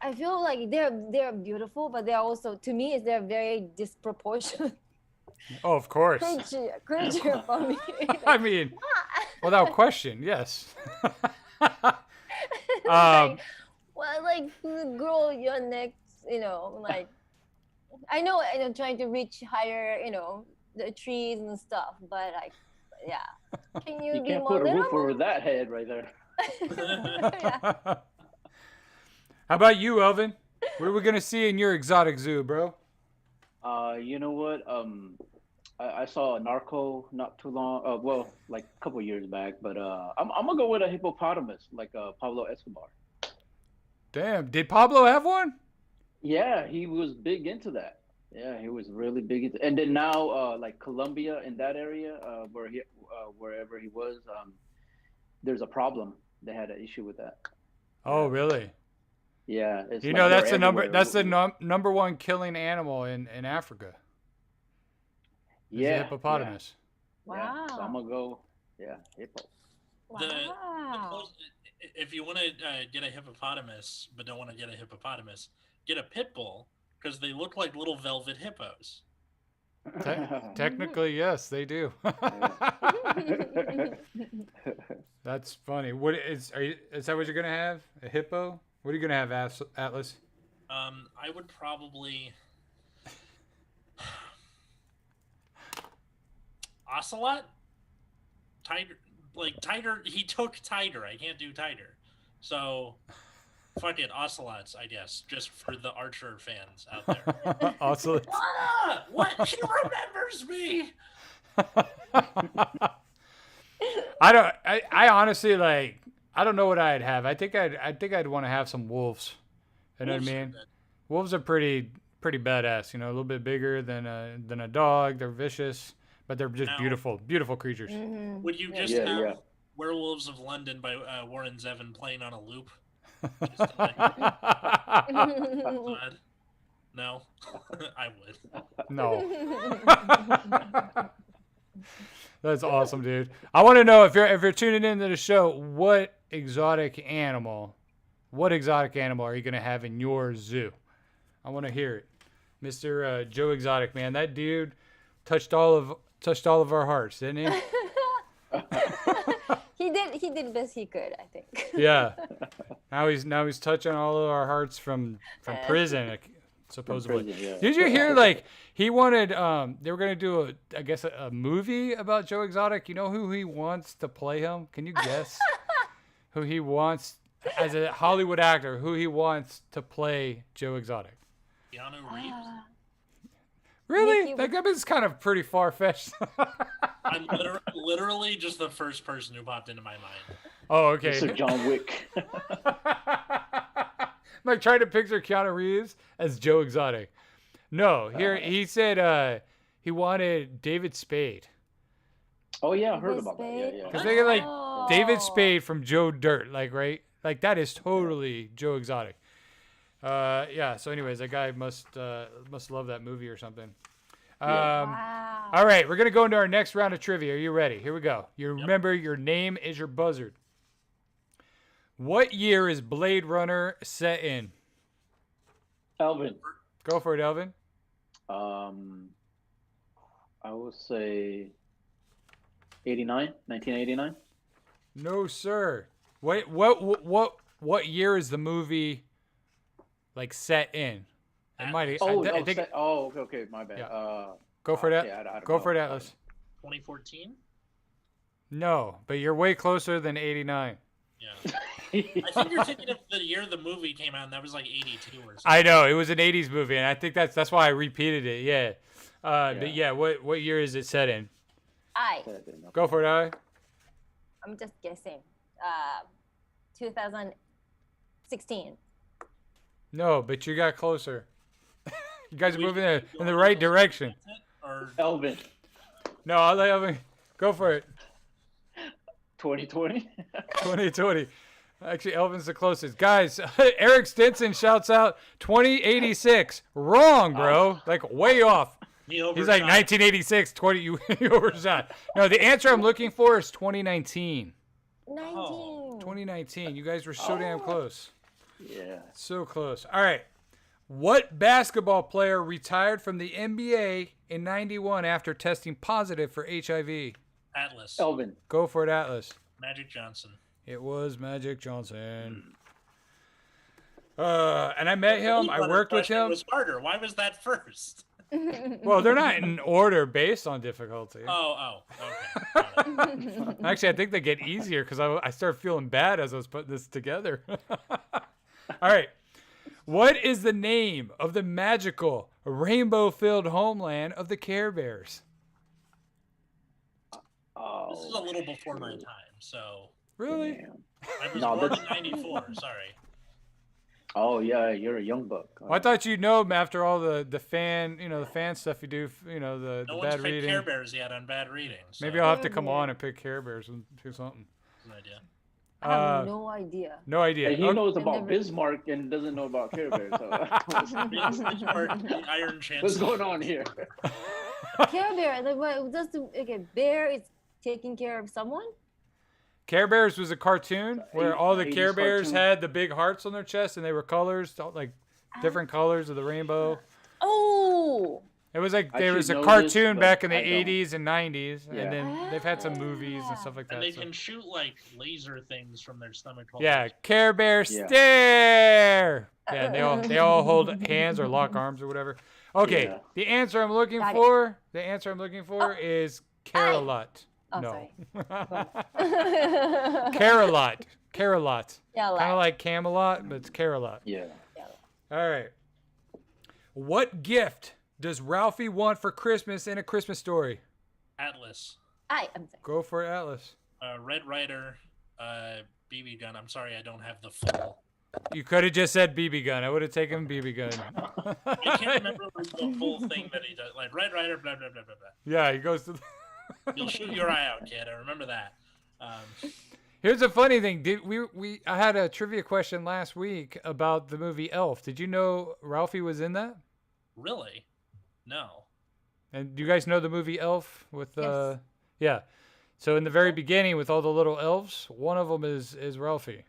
I feel like they're beautiful, but they're also, to me, they're very disproportionate. Oh, of course. creature for me. I mean, Without question, yes. Like, well, like grow your next, like I know, trying to reach higher, the trees and stuff, but like, yeah. Can you You be can't more put a roof little? over that head right there. Yeah. How about you, Elvin? What are we gonna see in your exotic zoo, bro? You know what? I saw a Narco not too long. Well, like a couple years back. But I'm gonna go with a hippopotamus, like Pablo Escobar. Damn, did Pablo have one? Yeah, he was big into that. Yeah, he was really big into. And then now, like Colombia in that area, wherever he was, there's a problem. They had an issue with that. Oh, really? Yeah, it's You like know they're that's the number. everywhere. That's the number one killing animal in Africa. Is the Yeah, hippopotamus. Yeah. So I'm Wow. gonna go. Yeah, hippo. Wow. If you want to get a hippopotamus but don't want to get a hippopotamus, get a pit bull because they look like little velvet hippos. Technically, yes, they do. That's funny. What is? Is that what you're gonna have? A hippo? What are you gonna have, Atlas? I would probably ocelot, tiger. Like tiger, he took tiger. I can't do tiger, so fuck it, ocelots. I guess just for the Archer fans out there. Also, What? He remembers me. I honestly like. I don't know what I'd have. I think I'd want to have some wolves. You know Wolves what I are mean? good. Wolves are pretty badass. You know, a little bit bigger than a dog. They're vicious, but they're just Now- beautiful creatures. Mhm. Would you just Yeah, have yeah. Werewolves of London by Warren Zevon playing on a loop? Just to, like, fun? No, I would. No. That's awesome, dude. I want to know if you're tuning into the show, what exotic animal are you gonna have in your zoo? I want to hear it, Mr. Joe Exotic, man. That dude touched all of our hearts, didn't he? He did best he could, I think. Yeah. Now he's touching all of our hearts from prison, supposedly. prison, yeah. Did you hear like he wanted they were gonna do a movie about Joe Exotic? You know who he wants to play him? Can you guess who he wants as a Hollywood actor? Who he wants to play Joe Exotic? Keanu Reeves. Really? Nicky- That is kind of pretty far fetched. I'm literally just the first person who popped into my mind. Oh, okay. Mr. John Wick. I'm like trying to picture Keanu Reeves as Joe Exotic. No, here he said he wanted David Spade. Oh yeah, I heard David about that. Spade? Yeah, Because yeah. they get like Oh. David Spade from Joe Dirt, like right, like that is totally Joe Exotic. Yeah. So, anyways, that guy must love that movie or something. Wow. All right, we're gonna go into our next round of trivia. Are you ready? Here we go. You remember your name is your buzzard. What year is Blade Runner set in? Elvin. Go for it, Elvin. I would say 1989. No, sir. What year is the movie like set in? It might. I think. Okay, my bad. Yeah. Go for that. I don't Go know. for it, Atlas. 2014. No, but you're way closer than 89. Yeah. I think you're thinking of the year the movie came out, and that was like 82 or something. I know it was an 80s movie, and I think that's why I repeated it. Yeah. But yeah, what year is it set in? Go for it, I'm just guessing. 2016. No, but you got closer. You guys are moving in the right direction. Or Elvin. No, I'll let Elvin go for it. 2020. 2020. Actually, Elvin's the closest. Guys, Eric Stinson shouts out 2086. Wrong, bro. Like way off. he He's like overshot. 1986, 20. You overshot. No, the answer I'm looking for is 2019. 19. 2019. You guys were so damn close. Yeah. So close. All right. What basketball player retired from the NBA in '91 after testing positive for HIV? Atlas. Elvin. Go for it, Atlas. Magic Johnson. It was Magic Johnson. And I met him. I worked with him. It was harder. Why was that first? Well, they're not in order based on difficulty. Okay. Actually, I think they get easier because I started feeling bad as I was putting this together. All right. What is the name of the magical rainbow-filled homeland of the Care Bears? Oh, this is a little before my time, so. Really? Damn. I was born in '94. Sorry. Oh yeah, you're a young buck. Well, I thought you'd know after all the fan, the fan stuff you do, the No bad one's picked reading. Care Bears yet on bad reading. So. Maybe I'll have to come on and pick Care Bears and do something. That's an idea. I have no idea. No idea. And he Okay. knows about Bismarck and doesn't know about Care Bears. So. The Iron Chancellor. What's going on here? Care Bear. Bear is taking care of someone. Care Bears was a cartoon where all the 80s Care Bears cartoon. had the big hearts on their chest and they were colors, like different colors of the rainbow. Oh. It was like I there was should a know cartoon this, back in the but I don't. 80s and 90s, Yeah. and then they've had some movies and stuff like that. And they so- can shoot like laser things from their stomach. holes. Yeah, Care Bear Yeah. stare. Yeah, they all hold hands or lock arms or whatever. Okay, Yeah. the answer I'm looking Got it. for. The answer I'm looking for is Carolot. Oh, No, sorry. Carolot. Carolot. Yeah, Kind of like Camelot, but it's Carolot. Yeah. All right. What gift does Ralphie want for Christmas in A Christmas Story? Atlas. I'm sorry. Go for it, Atlas. Red Ryder. BB gun. I'm sorry, I don't have the full. You could have just said BB gun. I would have taken BB gun. I can't remember the full thing that he does. Like Red Ryder, blah blah blah blah blah. Yeah, he goes to. You'll shoot your eye out, kid. I remember that. Here's a funny thing. I had a trivia question last week about the movie Elf. Did you know Ralphie was in that? Really? No. And do you guys know the movie Elf with Yes. Yeah. So in the very beginning with all the little elves, one of them is Ralphie.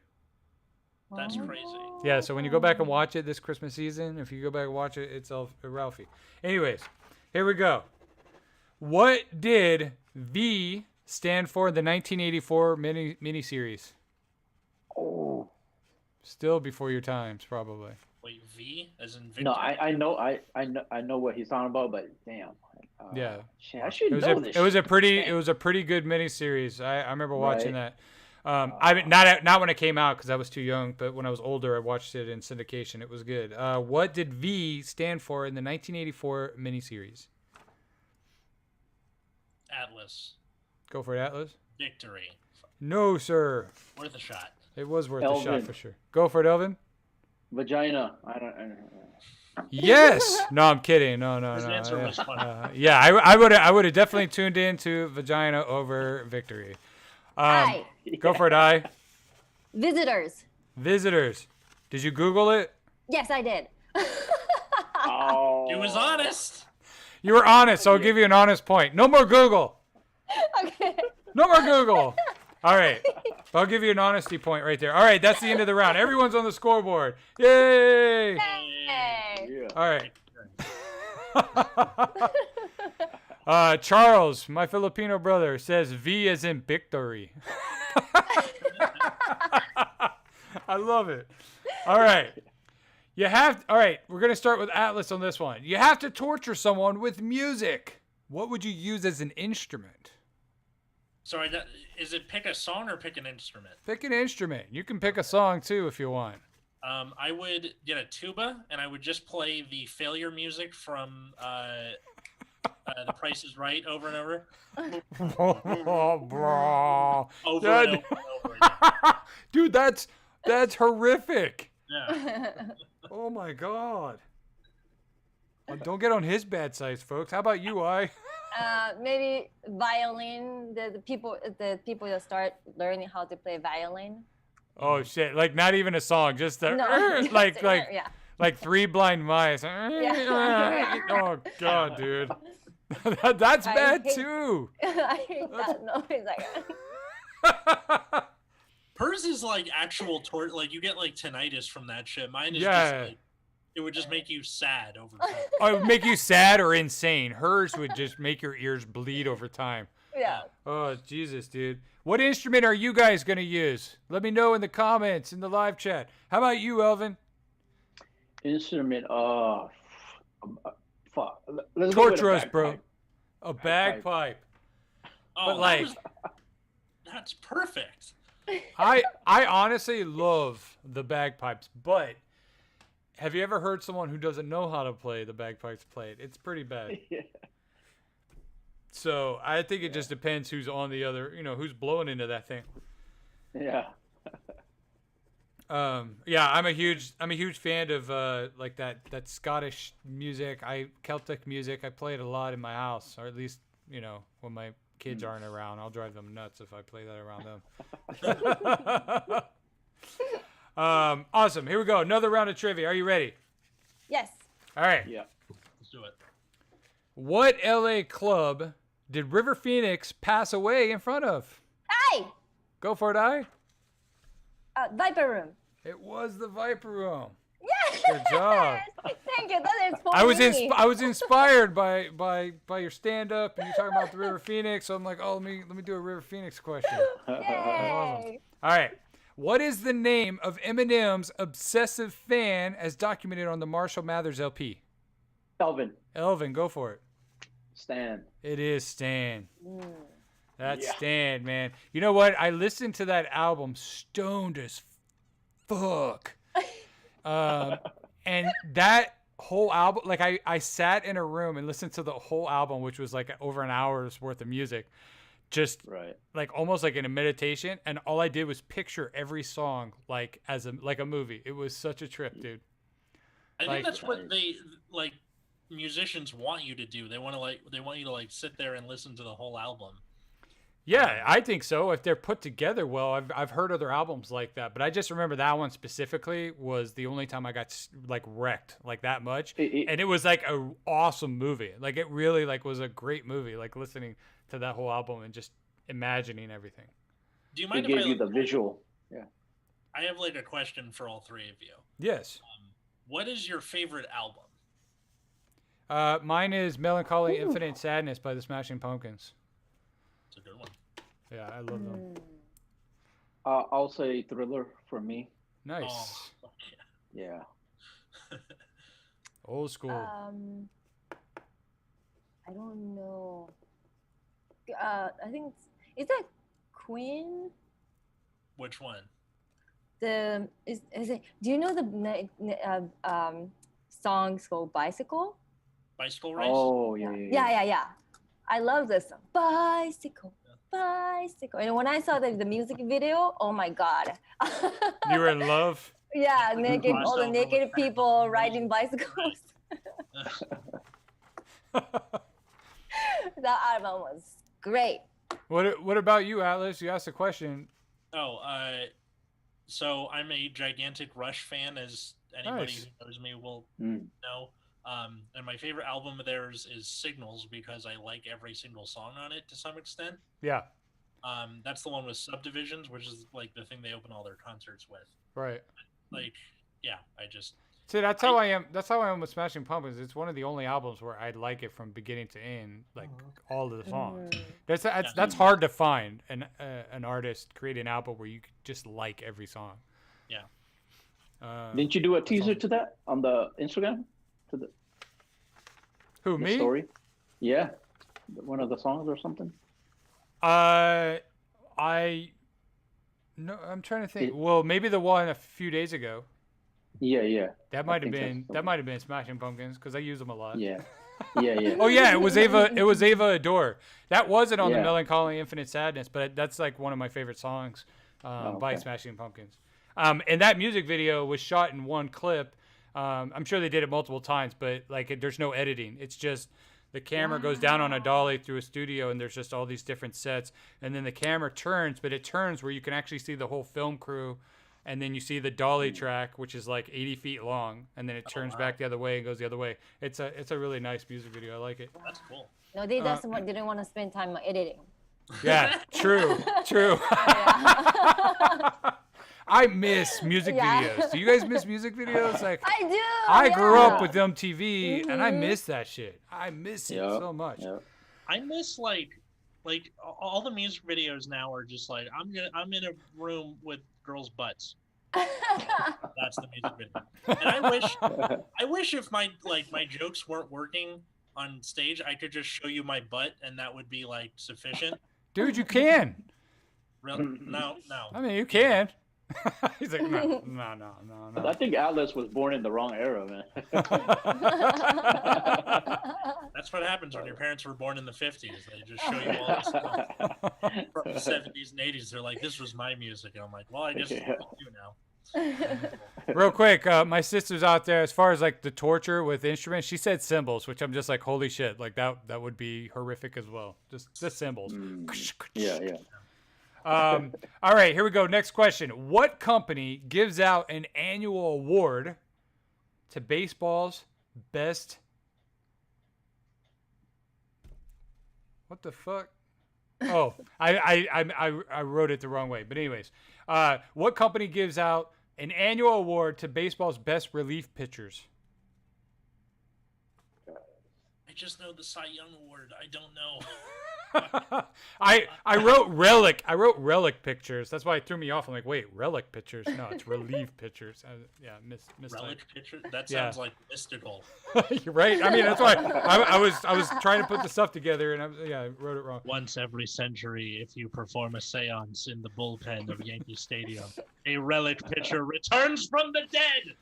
That's crazy. Yeah, so when you go back and watch it this Christmas season, if you go back and watch it, it's Ralphie. Anyways, here we go. What did V stand for in the 1984 miniseries? Oh. Still before your times, probably. Wait, V as in Victor? No, I know what he's talking about, but damn. Yeah. Shit, I should It was know a this. it was a pretty Shit. good miniseries. I remember watching Right. that. I mean, not when it came out because I was too young, but when I was older, I watched it in syndication. It was good. What did V stand for in the 1984 miniseries? Atlas. Go for it, Atlas. Victory. No, sir. Worth a shot. It was worth a shot Elvin. for sure. Go for it, Elvin. Vagina. I don't. Yes. No, I'm kidding. No. His answer was funny. Yeah, I would have definitely tuned into Vagina over Victory. Hi. Go for it, I. Visitors. Visitors. Did you Google it? Yes, I did. Oh. He was honest. You were honest, so I'll give you an honest point. No more Google. Okay. No more Google. All right. I'll give you an honesty point right there. All right, that's the end of the round. Everyone's on the scoreboard. Yay! Hey. Yeah. All right. Charles, my Filipino brother, says V as in victory. I love it. All right. All right, we're going to start with Atlas on this one. You have to torture someone with music. What would you use as an instrument? Sorry, is it pick a song or pick an instrument? Pick an instrument. You can pick a song too if you want. I would get a tuba and I would just play the failure music from The Price is Right over and over. Oh, bro. Over and over and over again. Dude, that's horrific. Yeah. Oh my god. Well, don't get on his bad side, folks. How about you, I? Maybe violin. The people that start learning how to play violin. Oh shit! Like not even a song, just the No, yeah. like Three Blind Mice. Yeah. Oh god, dude. That's I bad hate- too. I hate that noise. Like, Hers is like actual torture. Like you get like tinnitus from that shit. Mine is just Yeah. like, it would just make you sad over time. Oh, it would make you sad or insane. Hers would just make your ears bleed over time. Yeah. Oh, Jesus, dude. What instrument are you guys going to use? Let me know in the comments, in the live chat. How about you, Elvin? Instrument. Fuck. Let's go with a Torture us, bagpipe. bro. A bagpipe. Oh, But like, that's perfect. I honestly love the bagpipes, but have you ever heard someone who doesn't know how to play the bagpipes play it? It's pretty bad. Yeah. So I think it just depends who's on the other, who's blowing into that thing. Yeah. Yeah, I'm a huge fan of like that Scottish music, Celtic music. I play it a lot in my house, or at least when my kids aren't around. I'll drive them nuts if I play that around them. Awesome. Here we go. Another round of trivia. Are you ready? Yes. All right. Yeah. Let's do it. What LA club did River Phoenix pass away in front of? Hey. Go for it, I. Viper Room. It was the Viper Room. Yes. Good job. Thank you. That is for I was me. I was inspired by your stand up and you talking about the River Phoenix, so I'm like, oh, let me do a River Phoenix question. Yay. All right. What is the name of Eminem's obsessive fan as documented on the Marshall Mathers LP? Elvin. Elvin, go for it. Stan. It is Stan. That's Yeah. Stan, man. You know what? I listened to that album stoned as fuck. And that whole album, like I sat in a room and listened to the whole album, which was like over an hour's worth of music, just Right. like almost like in a meditation. And all I did was picture every song like as a movie. It was such a trip, dude. I Like- think that's what they like. Musicians want you to do. They want you to like sit there and listen to the whole album. Yeah, I think so. If they're put together well, I've heard other albums like that, but I just remember that one specifically was the only time I got like wrecked like that much, and it was like a awesome movie. Like it really like was a great movie. Like listening to that whole album and just imagining everything. Do you It mind gave if you the visual. Yeah. I have like a question for all three of you. Yes. What is your favorite album? Mine is Melancholy Infinite Sadness by the Smashing Pumpkins. It's a good one. Yeah, I love them. I'll say Thriller for me. Nice. Oh, fuck yeah. Yeah. Old school. I don't know. I think is that Queen? Which one? Is it? Do you know the songs called Bicycle? Bicycle Race? Oh yeah. Yeah. I love this song. Bicycle. And when I saw the music video, oh my god. You were in love? Yeah, naked, all the Crossover naked with people Bicycle riding Race. bicycles. That album was great. What about you, Atlas? You asked a question. So I'm a gigantic Rush fan, as anybody Nice. who knows me will know. And my favorite album of theirs is Signals because I like every single song on it to some extent. Yeah. That's the one with Subdivisions, which is like the thing they open all their concerts with. Right. Like, yeah, I just See, that's how I am. That's how I am with Smashing Pumpkins. It's one of the only albums where I like it from beginning to end, like all of the songs. That's hard to find an artist create an album where you could just like every song. Yeah. Didn't you do a teaser to that on the Instagram? To the Me? story? Yeah. One of the songs or something? No, I'm trying to think. Well, maybe the one a few days ago. Yeah. That might have been Smashing Pumpkins because I use them a lot. Yeah. Oh yeah, it was Ava Adore. That wasn't on the Yeah. Melancholy Infinite Sadness, but that's like one of my favorite songs by Smashing Pumpkins. And that music video was shot in one clip. I'm sure they did it multiple times, but like there's no editing. It's just the camera goes down on a dolly through a studio, and there's just all these different sets, and then the camera turns, but it turns where you can actually see the whole film crew. And then you see the dolly track, which is like 80 feet long, and then it turns back the other way and goes the other way. It's a really nice music video. I like it. that's cool. No, they didn't want to spend time editing. Yeah, true. I miss music videos. Do you guys miss music videos? Like I do. I grew up with MTV, and I miss that shit. I miss it so much. Yeah. I miss like Like all the music videos now are just like I'm in a room with girls' butts. That's the music video. And I wish if my jokes weren't working on stage, I could just show you my butt and that would be like sufficient. Dude, you can. Really? No. I mean, you can. He's like, no. I think Atlas was born in the wrong era, man. That's what happens when your parents were born in the 50s. They just show you all this stuff from the 70s and 80s. They're like, this was my music. And I'm like, well, I guess it's you now. Real quick, my sister's out there. As far as like the torture with instruments, she said cymbals, which I'm just like, holy shit, like that would be horrific as well. Just cymbals. Yeah. All right, here we go. Next question: what company gives out an annual award to baseball's best? What the fuck? Oh, I wrote it the wrong way. But anyways, what company gives out an annual award to baseball's best relief pitchers? I just know the Cy Young Award. I don't know. I wrote relic. I wrote relic pictures. That's why it threw me off. I'm like, wait, relic pictures? No, it's relief pitchers. Missed relic pictures. That sounds like mystical. You're right. I mean, that's why I was trying to put the stuff together, and I wrote it wrong. Once every century, if you perform a séance in the bullpen of Yankee Stadium, a relic pitcher returns from the dead.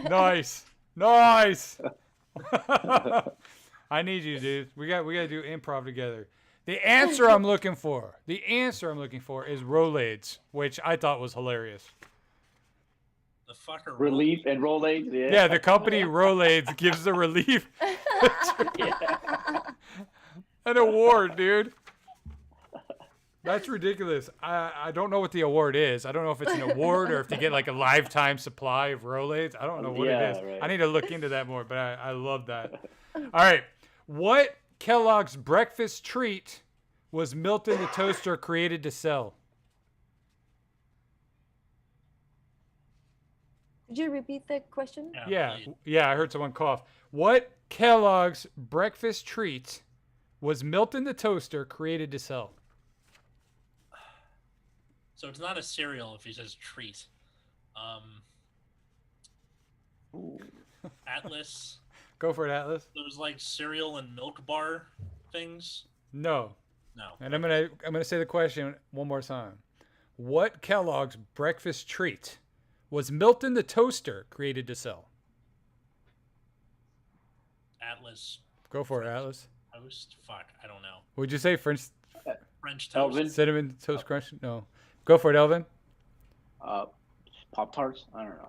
Nice. I need you, dude. We got to do improv together. The answer I'm looking for is Rolaids, which I thought was hilarious. The fucker relief and Rolaids, yeah. Yeah, the company Rolaids gives the relief an award, dude. That's ridiculous. I don't know what the award is. I don't know if it's an award or if they get like a lifetime supply of Rolaids. I don't know what it is. Right. I need to look into that more, but I love that. All right. What Kellogg's breakfast treat was Milton the Toaster created to sell? Could you repeat the question? Yeah, I heard someone cough. What Kellogg's breakfast treat was Milton the Toaster created to sell? So it's not a cereal if he says treat. Atlas. Go for it, Atlas. Those like cereal and milk bar things. No. And I'm gonna say the question one more time. What Kellogg's breakfast treat was Milton the Toaster created to sell? Atlas. Go for it, Atlas. Toast? Fuck, I don't know. Would you say French toast? Elvin? Cinnamon Toast Crunch? No. Go for it, Elvin. Pop-Tarts? I don't know.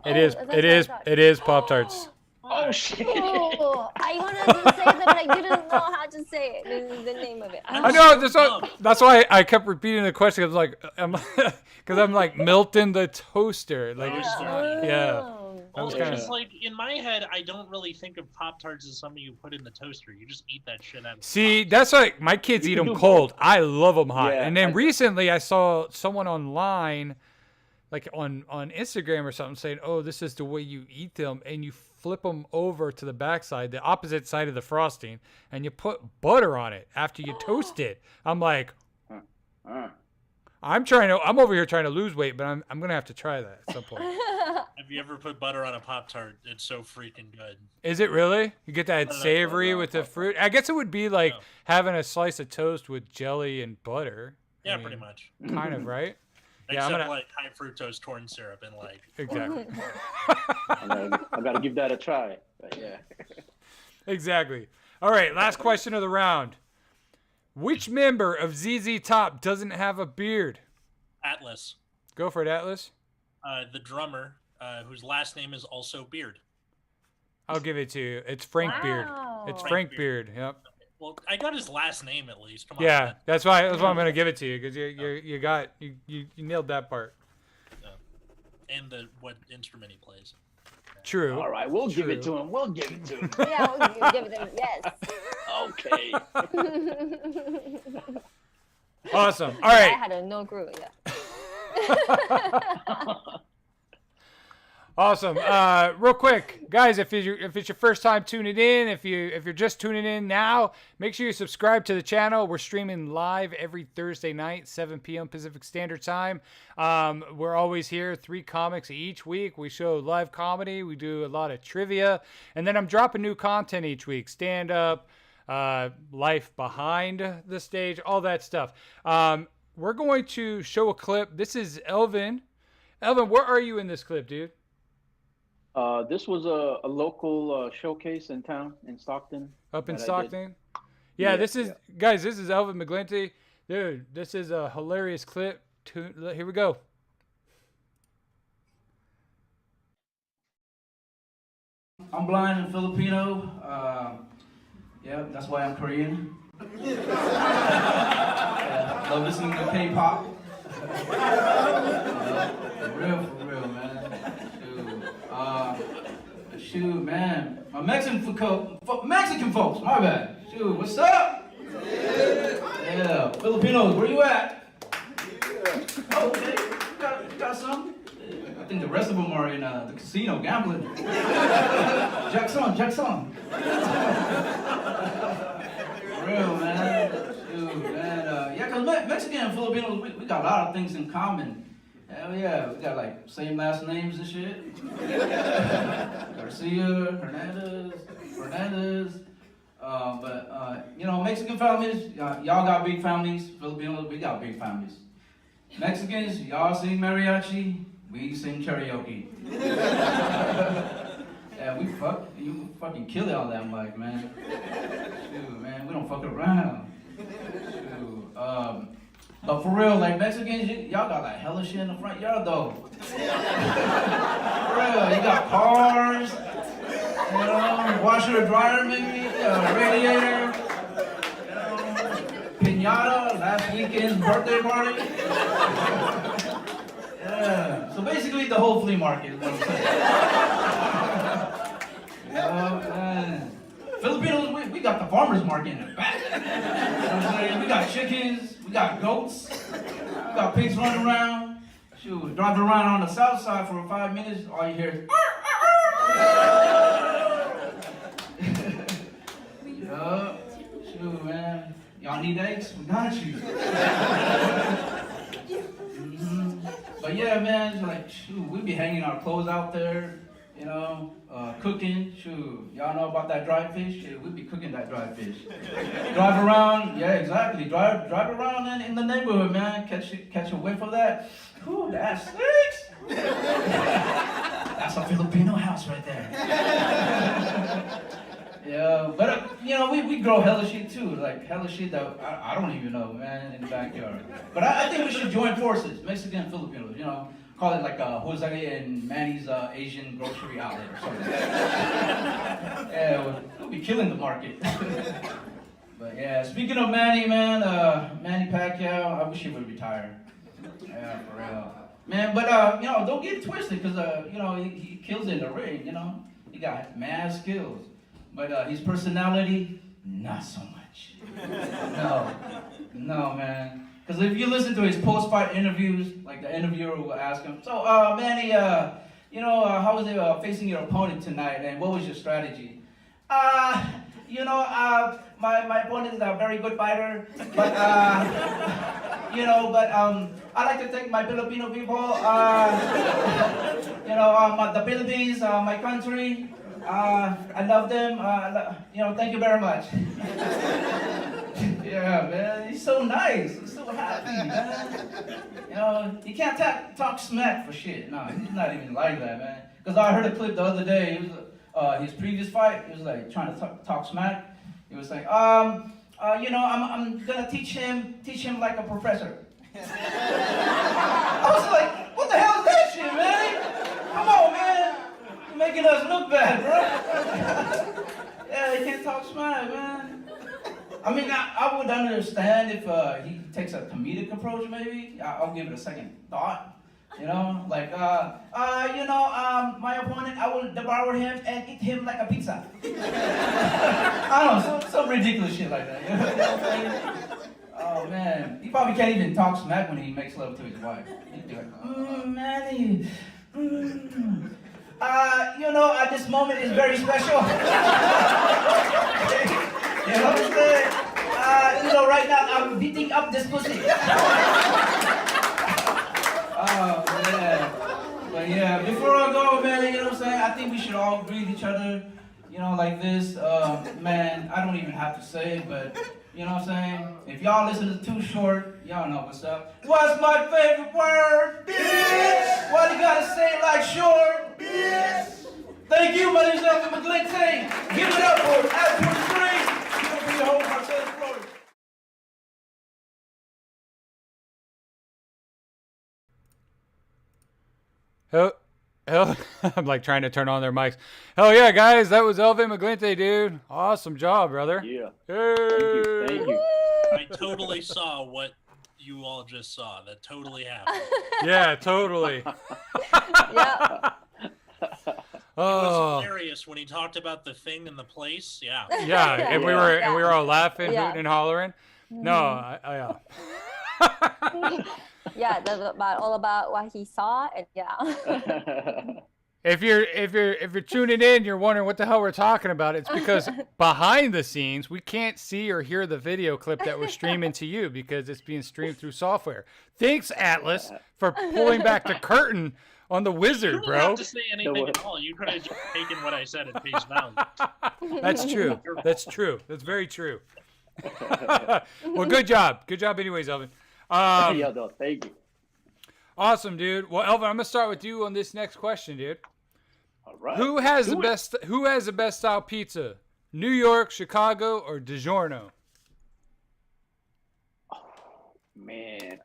It is Pop-Tarts. Oh shit! Oh, I wanted to say that, but I didn't know how to say it. The name of it. I know. That's why I kept repeating the question. I was like, because I'm like Milton the Toaster. Like, yeah. Well, it's just like in my head, I don't really think of Pop-Tarts as something you put in the toaster. You just eat that shit out of See, that's like my kids eat them cold. I love them hot. Yeah, and then recently I saw someone online, like on Instagram or something, saying, "Oh, this is the way you eat them," and you flip them over to the backside, the opposite side of the frosting, and you put butter on it after you toast it. I'm like, I'm over here trying to lose weight, but I'm gonna have to try that at some point. Have you ever put butter on a Pop-Tart? It's so freaking good. Is it really? You get that savory with the fruit? I guess it would be like having a slice of toast with jelly and butter. Yeah, pretty much. Kind of, right? Except like high fructose corn syrup and like. Exactly. I gotta give that a try. But yeah. Exactly. All right, last question of the round. Which member of ZZ Top doesn't have a beard? Atlas. Go for it, Atlas. The drummer, whose last name is also Beard. I'll give it to you. It's Frank Beard. It's Frank Beard. Yep. Well, I got his last name at least. Come on. Yeah, that's why I'm gonna give it to you because you nailed that part. And what instrument he plays. True. All right, we'll give it to him. We'll give it to him. Yeah, we'll give it to him. Yes. Okay. Awesome. All right. I had no clue. Yeah. Awesome. Real quick, guys, if it's your first time tuning in, if you're just tuning in now, make sure you subscribe to the channel. We're streaming live every Thursday night, 7 p.m. Pacific Standard Time. We're always here, 3 comics each week. We show live comedy. We do a lot of trivia, and then I'm dropping new content each week. Stand up, life behind the stage, all that stuff. We're going to show a clip. This is Elvin. Elvin, where are you in this clip, dude? This was a local showcase in town in Stockton. Up in Stockton? Yeah, this is, guys, this is Elvin Maglinte. Dude, this is a hilarious clip. Here we go. I'm blind and Filipino. Yeah, that's why I'm Korean. Love listening to K-pop. For real, man. Shoot, man. My Mexican folks, my bad. Shoot, what's up? Yeah, Filipinos, where you at? Okay, got some. I think the rest of them are in the casino gambling. Jackson. For real, man. Shoot, man. Yeah, because Mexican and Filipinos, we got a lot of things in common. Hell yeah, we got like same last names and shit. Garcia, Fernandez. But you know, Mexican families, y'all got big families. Filipinos, we got big families. Mexicans, y'all sing mariachi, we sing karaoke. Yeah, you fucking kill it on that mic, man. Shoot, man, we don't fuck around. Shoot, but for real, like Mexicans, y'all got like hella shit in the front yard though. For real, you got cars, you know, washer or dryer maybe, radiator, you know, piñata, last weekend's birthday party. Yeah, so basically the whole flea market is what I'm saying. Man. Filipinos, we got the farmer's market in the back. You know what I'm saying? We got chickens, we got goats, we got pigs running around. Shoot, driving around on the south side for 5 minutes, all you hear is yeah, shoot, man. Y'all need eggs? We got you. But yeah, man, it's like, shoot, we be hanging our clothes out there, you know, cooking. Shoot, y'all know about that dried fish? Shoot, we be cooking that dried fish. Drive around, yeah, exactly. Drive around in the neighborhood, man. Catch a whiff of that. Ooh, that's six. That's a Filipino house right there. Yeah, but you know, we grow hella shit too, like hella shit that I don't even know, man, in the backyard. But I think we should join forces, Mexican and Filipinos, you know, call it like Jose and Manny's Asian grocery outlet or something. Yeah, we'll be killing the market. But yeah, speaking of Manny, man, Manny Pacquiao, I wish he would retire. Yeah, for real. Man, but you know, don't get it twisted, because you know, he kills it in the ring, you know. He got mad skills. But his personality, not so much. No, man. Because if you listen to his post-fight interviews, like the interviewer will ask him, so, Manny, you know, how was it facing your opponent tonight, and what was your strategy? You know, my opponent is a very good fighter, but, you know, but I like to thank my Filipino people, you know, the Philippines, my country. I love them. You know, thank you very much. Yeah, man, he's so nice. He's so happy, man. You know, you can't talk smack for shit. No, he's not even like that, man. Because I heard a clip the other day. It was his previous fight. He was like trying to talk smack. He was like, you know, I'm gonna teach him like a professor. I was like, what the hell is that shit, man? Come on, man. You're making us look bad, bro. Yeah, he can't talk smack, man. I mean, I would understand if he takes a comedic approach, maybe. I'll give it a second thought. You know, like, you know, my opponent, I will devour him and eat him like a pizza. I don't know, some ridiculous shit like that. You know what I'm saying? Oh, man. He probably can't even talk smack when he makes love to his wife. He'd be like, Manny, At this moment is very special. You know what I'm saying? Right now I'm beating up this pussy. Oh, man. But yeah, before I go, man, you know what I'm saying? I think we should all greet each other, like this. Man, I don't even have to say it, but you know what I'm saying? If y'all listen to Too Short, y'all know what's up. What's my favorite word? Bitch! Why you gotta say it like short? Bitch! Thank you, my name is Elvin Maglinte. Give it up for Atlas 23. Give it up for your whole Marcellus Florida. Hell, I'm like trying to turn on their mics. Hell yeah, guys, that was Elvin Maglinte, dude. Awesome job, brother. Yeah. Hey. Thank you. I totally saw what you all just saw. That totally happened. Yeah, totally. Yeah. It was hilarious when he talked about the thing and the place. Yeah. Yeah, and we were all laughing, Yeah. hooting and hollering. No, yeah. Yeah, that's all about what he saw, and yeah. If you're tuning in, you're wondering what the hell we're talking about. It's because behind the scenes, we can't see or hear the video clip that we're streaming to you because it's being streamed through software. Thanks, Atlas, for pulling back the curtain on the wizard, You didn't bro. have to say anything at all. You could have just taken what I said at face value. That's true. That's true. That's very true. Well, good job. Good job anyways, Elvin. Yeah, no, thank you. Awesome, dude. Well, Elvin, I'm gonna start with you on this next question, dude. All right. Who has the best style pizza? New York, Chicago, or DiGiorno? Man,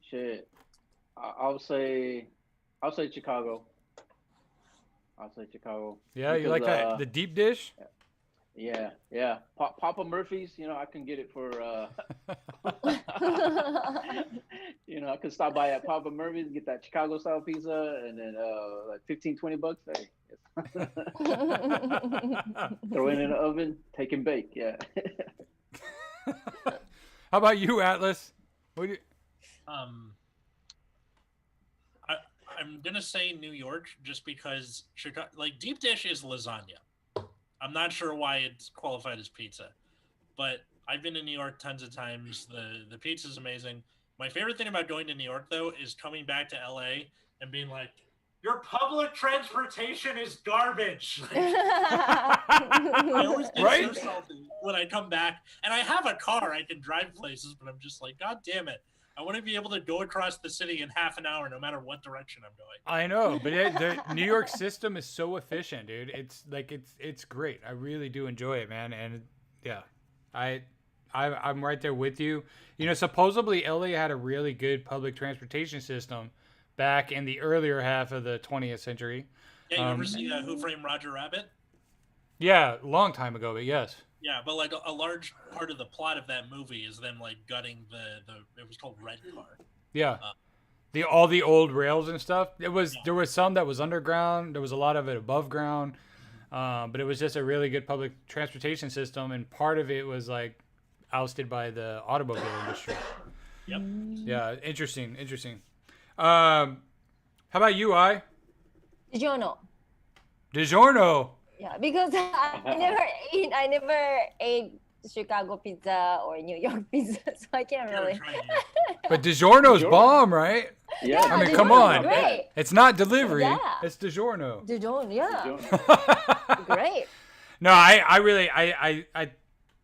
shit. I'll say Chicago. I'll say Chicago. Yeah, you Because, like that the deep dish? Yeah. Papa Murphy's, I can get it for, I can stop by at Papa Murphy's, get that Chicago style pizza, and then like $15-20. Hey, throw it in the oven, take and bake. Yeah. How about you, Atlas? What do you... I'm gonna say New York just because Chicago, like deep dish is lasagna. I'm not sure why it's qualified as pizza, but I've been to New York tons of times. The pizza is amazing. My favorite thing about going to New York though is coming back to LA and being like, your public transportation is garbage. I always get so salty when I come back, and I have a car. I can drive places, but I'm just like, God damn it. I want to be able to go across the city in half an hour, no matter what direction I'm going. I know, but the New York system is so efficient, dude. It's like it's great. I really do enjoy it, man. And yeah, I'm right there with you. Supposedly LA had a really good public transportation system back in the earlier half of the 20th century. Yeah, you ever see Who Framed Roger Rabbit? Yeah, a long time ago, but yes. Yeah, but like a large part of the plot of that movie is them like gutting the it was called Red Car. Yeah. All the old rails and stuff. There was some that was underground. There was a lot of it above ground. But it was just a really good public transportation system, and part of it was like ousted by the automobile industry. Yep. Yeah, interesting. How about you, I? DiGiorno. Yeah, because I never ate Chicago pizza or New York pizza, so I can't really. But DiGiorno's bomb, right? Yeah. I mean, come on. Great. It's not delivery. Yeah. It's DiGiorno. DiGiorno, yeah. Great. No, I really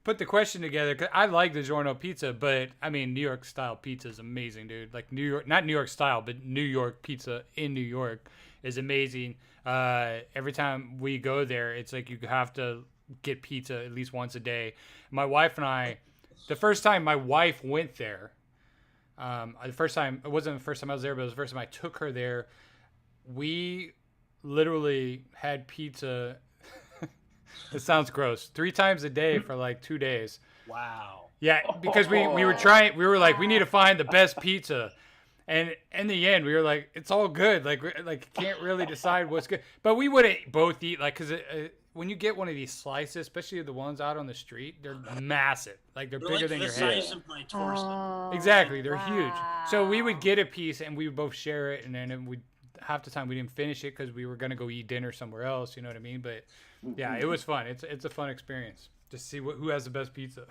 put the question together because I like DiGiorno pizza, but I mean, New York style pizza is amazing, dude. Like not New York style, but New York pizza in New York is amazing. Every time we go there, it's like you have to get pizza at least once a day. My wife and I, the first time my wife went there, it wasn't the first time I was there, but it was the first time I took her there. We literally had pizza. It sounds gross. 3 times a day for like 2 days. Wow. Yeah, because we were like, we need to find the best pizza. And in the end, we were like, it's all good. Like can't really decide what's good. But we wouldn't both eat, like, because when you get one of these slices, especially the ones out on the street, they're massive. Like, they're bigger than your head. The size of my torso. Exactly, they're huge. So we would get a piece, and we would both share it, and then half the time we didn't finish it because we were gonna go eat dinner somewhere else. You know what I mean? But yeah, it was fun. It's a fun experience to see who has the best pizza.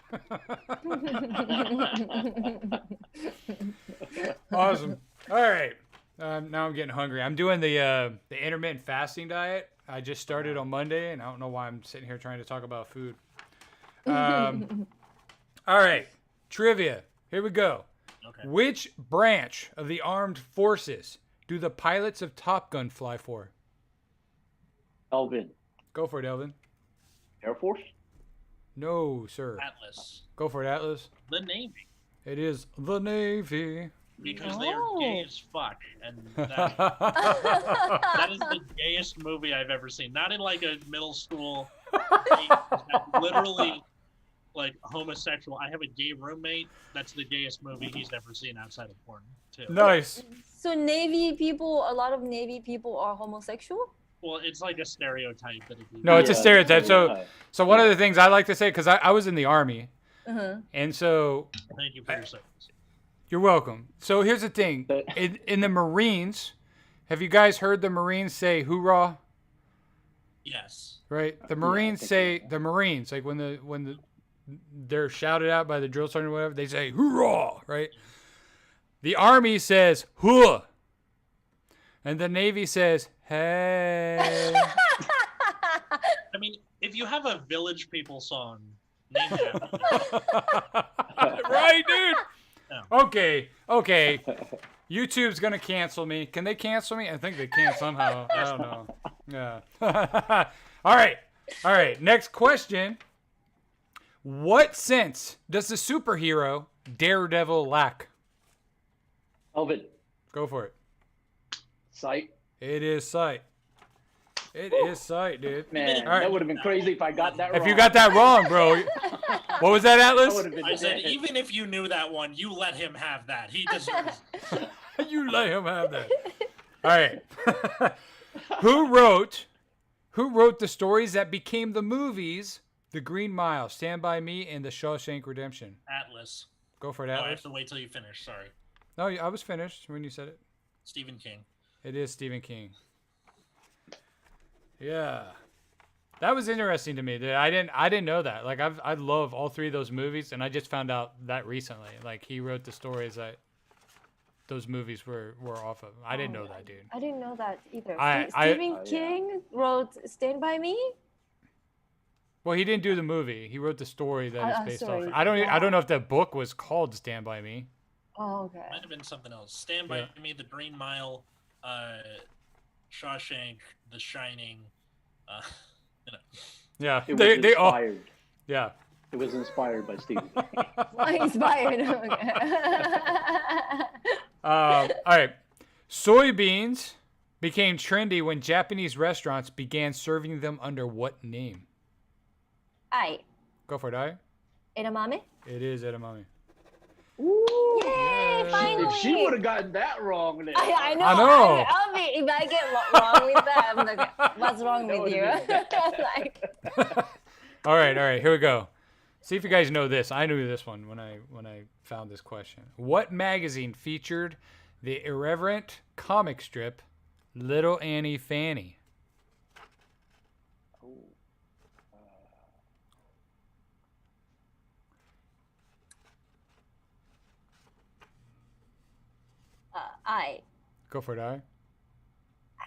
Awesome. All right. Now I'm getting hungry. I'm doing the intermittent fasting diet. I just started on Monday, and I don't know why I'm sitting here trying to talk about food. All right. Trivia. Here we go. Okay. Which branch of the armed forces do the pilots of Top Gun fly for? Elvin. Go for it, Elvin. Air Force? No, sir. Atlas. Go for it, Atlas. The Navy. It is the Navy. Because they are gay as fuck, and that is the gayest movie I've ever seen. Not in like a middle school, literally like homosexual. I have a gay roommate. That's the gayest movie he's ever seen outside of porn, too. Nice. So Navy people, a lot of Navy people are homosexual? Well, it's like a stereotype that if you No, it's a stereotype. Yeah. So one of the things I like to say, because I was in the Army, Uh-huh. and so Thank you for your service. you're welcome. So here's the thing. In the Marines, have you guys heard the Marines say hoorah? Yes. Right? The I Marines think say so. the Marines, like when they're shouted out by the drill sergeant or whatever, they say hoorah, right? The Army says hoo, and the Navy says hey. I mean, if you have a Village People song, name it. Right, dude? Yeah. Okay. YouTube's gonna cancel me. Can they cancel me? I think they can somehow. I don't know. Yeah. All right. Next question. What sense does the superhero Daredevil lack? Elvin. Go for it. Sight. It is sight. It is sight, dude. Man, All right. that would have been crazy if I got that wrong. If you got that wrong, bro. What was that, That Atlas? would have been I said, dead. even if you knew that one, you let him have that. He deserves it. You let him have that. All right. Who wrote the stories that became the movies The Green Mile, Stand By Me, and The Shawshank Redemption? Atlas. Go for it, No, I Atlas. have to wait till you finish. Sorry. No, I was finished when you said it. Stephen King. It is Stephen King. Yeah. That was interesting to me. Dude. I didn't know that. Like I love all three of those movies, and I just found out that recently. Like he wrote the stories that those movies were off of. I didn't know that, dude. I didn't know that either. Yeah. Stephen King wrote Stand By Me? Well, he didn't do the movie. He wrote the story that it's based sorry. off. I don't know if that book was called Stand By Me. Oh, okay. Might have been something else. Stand By Me, The Green Mile, Shawshank, The Shining. You know. Yeah, It was they all. inspired. Yeah. It was inspired by Stephen King. Inspired. Okay. All right. Soybeans became trendy when Japanese restaurants began serving them under what name? Ai. Go for it, I. Edamame? It is edamame. Yay, finally. If she would have gotten that wrong, then I know. I know. I'll be, if I get wrong with that, I'm like, what's wrong That with you? would've been Like, All right. Here we go. See if you guys know this. I knew this one when I found this question. What magazine featured the irreverent comic strip Little Annie Fanny? I Go for it, I.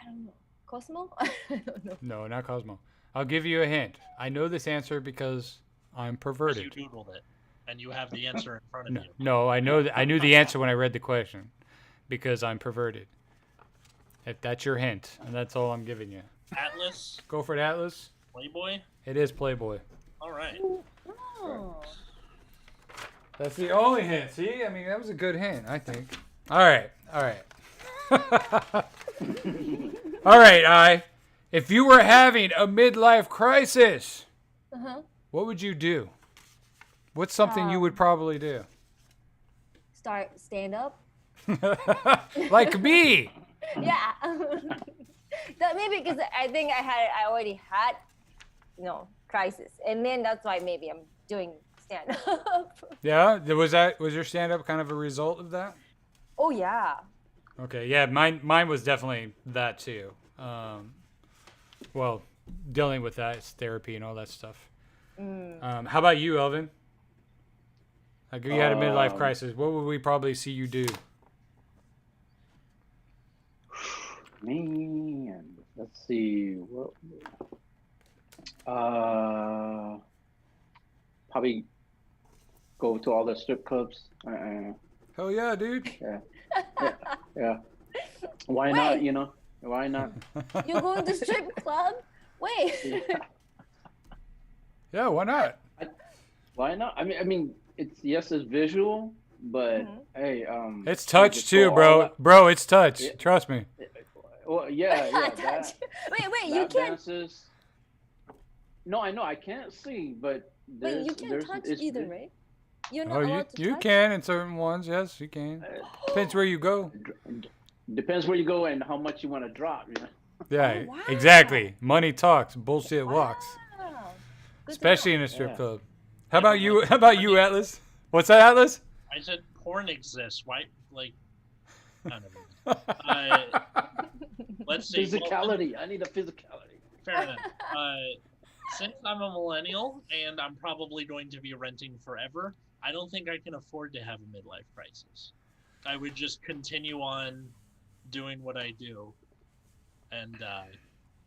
don't know. Cosmo? I don't know. No, not Cosmo. I'll give you a hint. I know this answer because I'm Because perverted. you Googled it, and you have the answer in front of No, you. no, I know I knew the answer when I read the question because I'm perverted. If that's your hint, and that's all I'm giving you. Atlas, Go for it, Atlas. Playboy. It is Playboy. All right. Oh. That's the only hint. See, I mean, that was a good hint, I think. All right. All right, if you were having a midlife crisis, Uh-huh. what would you do? What's something you would probably do? Stand up? Like me. Yeah. That maybe because I think I already had, crisis. And then that's why maybe I'm doing stand up. Yeah, was your stand-up kind of a result of that? Oh, yeah. Okay, yeah, mine was definitely that too. Well, dealing with that, it's therapy and all that stuff. How about you, Elvin? Like, if you had a midlife crisis, what would we probably see you do? Man, let's see. Probably go to all the strip clubs. Hell yeah, dude. Yeah. Why not? You know, why not? You going to strip club? Wait. Yeah, why not? Why not? I mean, it's visual, but hey, It's touch just too, go bro. all out. Bro, it's touch. Yeah. Trust me. Well, yeah. That, Wait, you lap can't. dances. No, I know I can't see, but Wait, you can't touch either, right? You're not Oh, allowed to you touch? can in certain ones. Yes, you can. Depends where you go. Depends where you go and how much you want to drop. You know. Yeah, Oh, wow. exactly. Money talks, bullshit walks. Wow. Good to Especially know. in a strip Yeah. club. How about you? How about you, Atlas? What's that, Atlas? I said porn exists. Why? Like, I don't know. Let's see. Physicality. I need a physicality. Fair enough. Since I'm a millennial and I'm probably going to be renting forever, I don't think I can afford to have a midlife crisis. I would just continue on doing what I do, and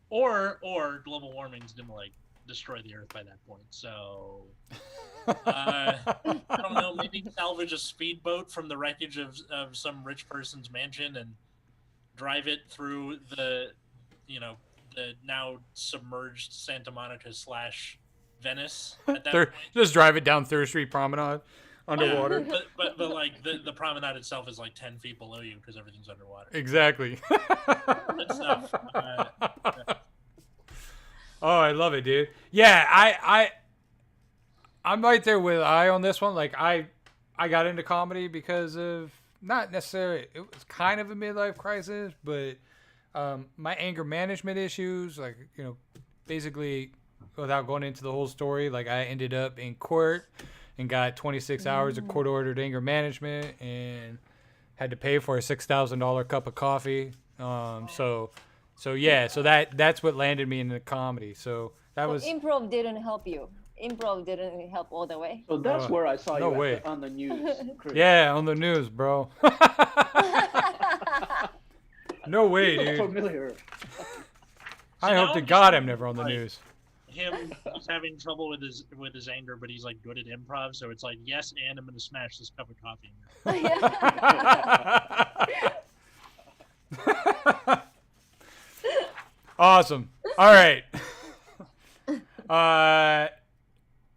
or global warming's gonna like destroy the earth by that point. So I don't know. Maybe salvage a speedboat from the wreckage of some rich person's mansion and drive it through the now submerged Santa Monica / Venice at that point. Just drive it down 3rd Street Promenade underwater. Yeah, but like the promenade itself is like 10 feet below you because everything's underwater. Exactly. Good stuff. Oh, I love it, dude. Yeah, I'm right there with I on this one. Like I got into comedy because of not necessarily, it was kind of a midlife crisis, but my anger management issues, like, basically without going into the whole story, like I ended up in court and got 26 hours of court-ordered anger management and had to pay for a $6,000 cup of coffee. So that's what landed me in the comedy. So that was Improv didn't help you. Improv didn't help all the way. So that's where I saw no you way. on the news. Chris. yeah, on the news, bro. No way, You look dude. familiar. I now hope to I'm God just I'm never on the like- news. Him, he's having trouble with his anger, but he's like good at improv, so it's like, yes, and I'm gonna smash this cup of coffee. Awesome. All right.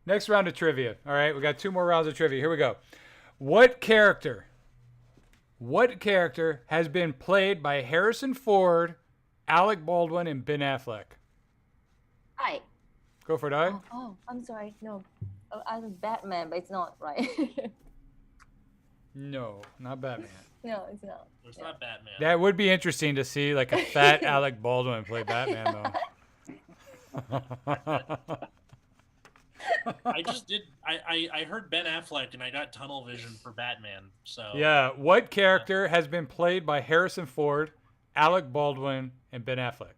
Next round of trivia. All right, we got 2 more rounds of trivia. Here we go. What character has been played by Harrison Ford, Alec Baldwin, and Ben Affleck? Hi. Go for it, I. Oh, I'm sorry. No. I was Batman, but it's not, right? No, not Batman. No, it's not. It's not Batman. That would be interesting to see, like a fat Alec Baldwin play Batman, though. I just did. I heard Ben Affleck and I got tunnel vision for Batman. So Yeah, what character has been played by Harrison Ford, Alec Baldwin, and Ben Affleck?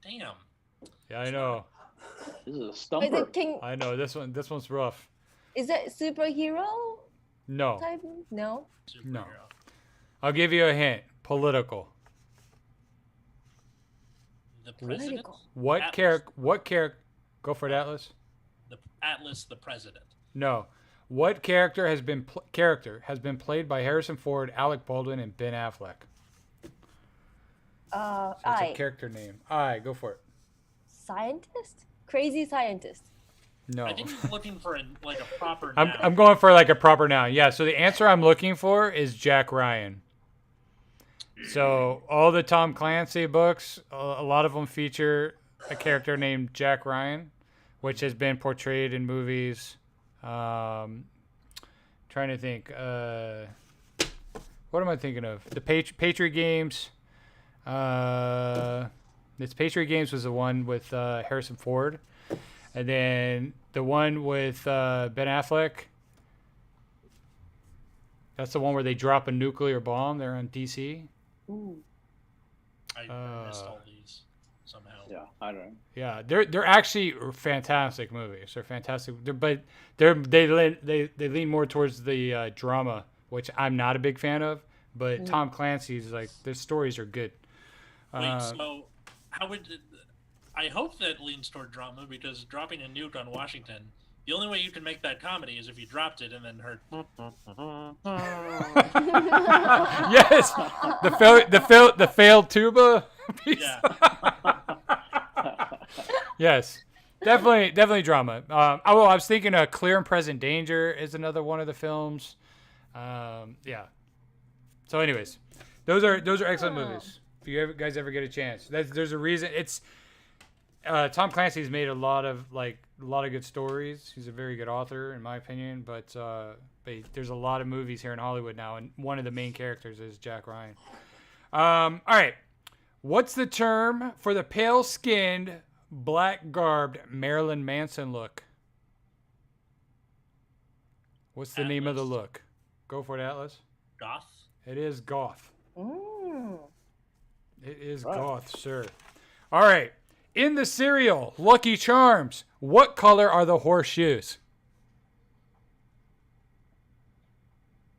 Damn. Yeah, I know. This is a Is stumper. it King? I know. This one's rough. Is it superhero No. type? No. No. Superhero. I'll give you a hint. Political. The president. Political. What Atlas. character? Go for it, Atlas. The Atlas, the president. No. What character has been played by Harrison Ford, Alec Baldwin, and Ben Affleck? So it's a character name. Go for it. Scientist? Crazy scientist. No. I think he's looking for a proper. I'm going for like a proper noun. Yeah, so the answer I'm looking for is Jack Ryan. So all the Tom Clancy books, a lot of them feature a character named Jack Ryan, which has been portrayed in movies. Trying to think. What am I thinking of? The Patriot Games. This Patriot Games was the one with Harrison Ford. And then the one with Ben Affleck. That's the one where they drop a nuclear bomb. They're on DC. Ooh. I missed all these somehow. Yeah, I don't know. Yeah, they're actually fantastic movies. They're fantastic, but they lean more towards the drama, which I'm not a big fan of. But Tom Clancy's like their stories are good. Wait, so how would I hope that leans toward drama because dropping a nuke on Washington, the only way you can make that comedy is if you dropped it and then heard. Yes, the failed tuba piece. Yeah. Yes, definitely drama. I was thinking Clear and Present Danger is another one of the films. Yeah. So, anyways, those are excellent movies. If you guys ever get a chance, there's a reason. It's Tom Clancy's made a lot of good stories. He's a very good author, in my opinion. But there's a lot of movies here in Hollywood now, and one of the main characters is Jack Ryan. All right, what's the term for the pale-skinned, black-garbed Marilyn Manson look? What's the name of the look? Go for it, Atlas. Goth? It is goth. Mm. It is goth, sir. All right. In the cereal, Lucky Charms, what color are the horseshoes?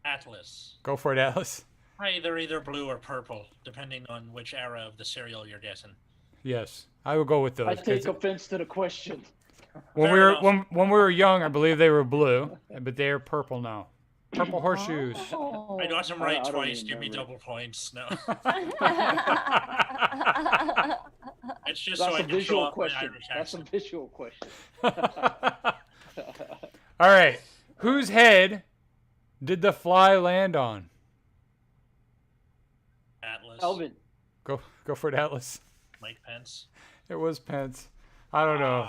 Atlas. Go for it, Atlas. Hi, they're either blue or purple, depending on which era of the cereal you're guessing. Yes, I would go with those. I take offense to the question. When we were young, I believe they were blue, but they are purple now. Purple horseshoes. Oh. I got them right I don't twice. Give me remember. double points. No. It's just That's so I a can show visual off my question. Irish That's a accent. visual question. All right. Whose head did the fly land on? Atlas. Elvin. Go for it, Atlas. Mike Pence. It was Pence. I don't know.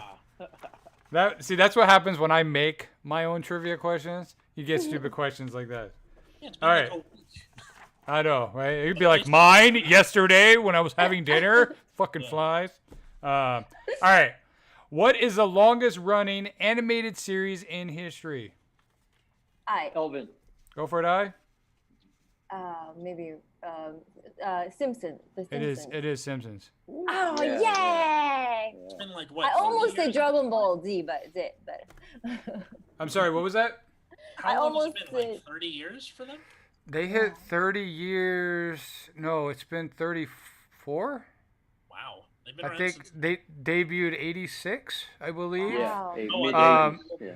That's what happens when I make my own trivia questions. You get stupid questions like that. Yeah, it's been All like right. a week. I know, right? You'd be like, mine yesterday when I was having dinner. Fucking flies. All right. What is the longest running animated series in history? Elvin. Go for it, I. Maybe Simpson. The Simpsons. It is Simpsons. Oh, Yeah, yay! It's been like what? I 40 almost said years? Dragon Ball Z, but I'm sorry, what was that? How I long has almost it been? Like said- 30 years for them? They hit 30 years. No, it's been 34. Wow. They've been I around think since they debuted 86, I believe. Wow. Yeah. Oh, Mid-80s. Yeah.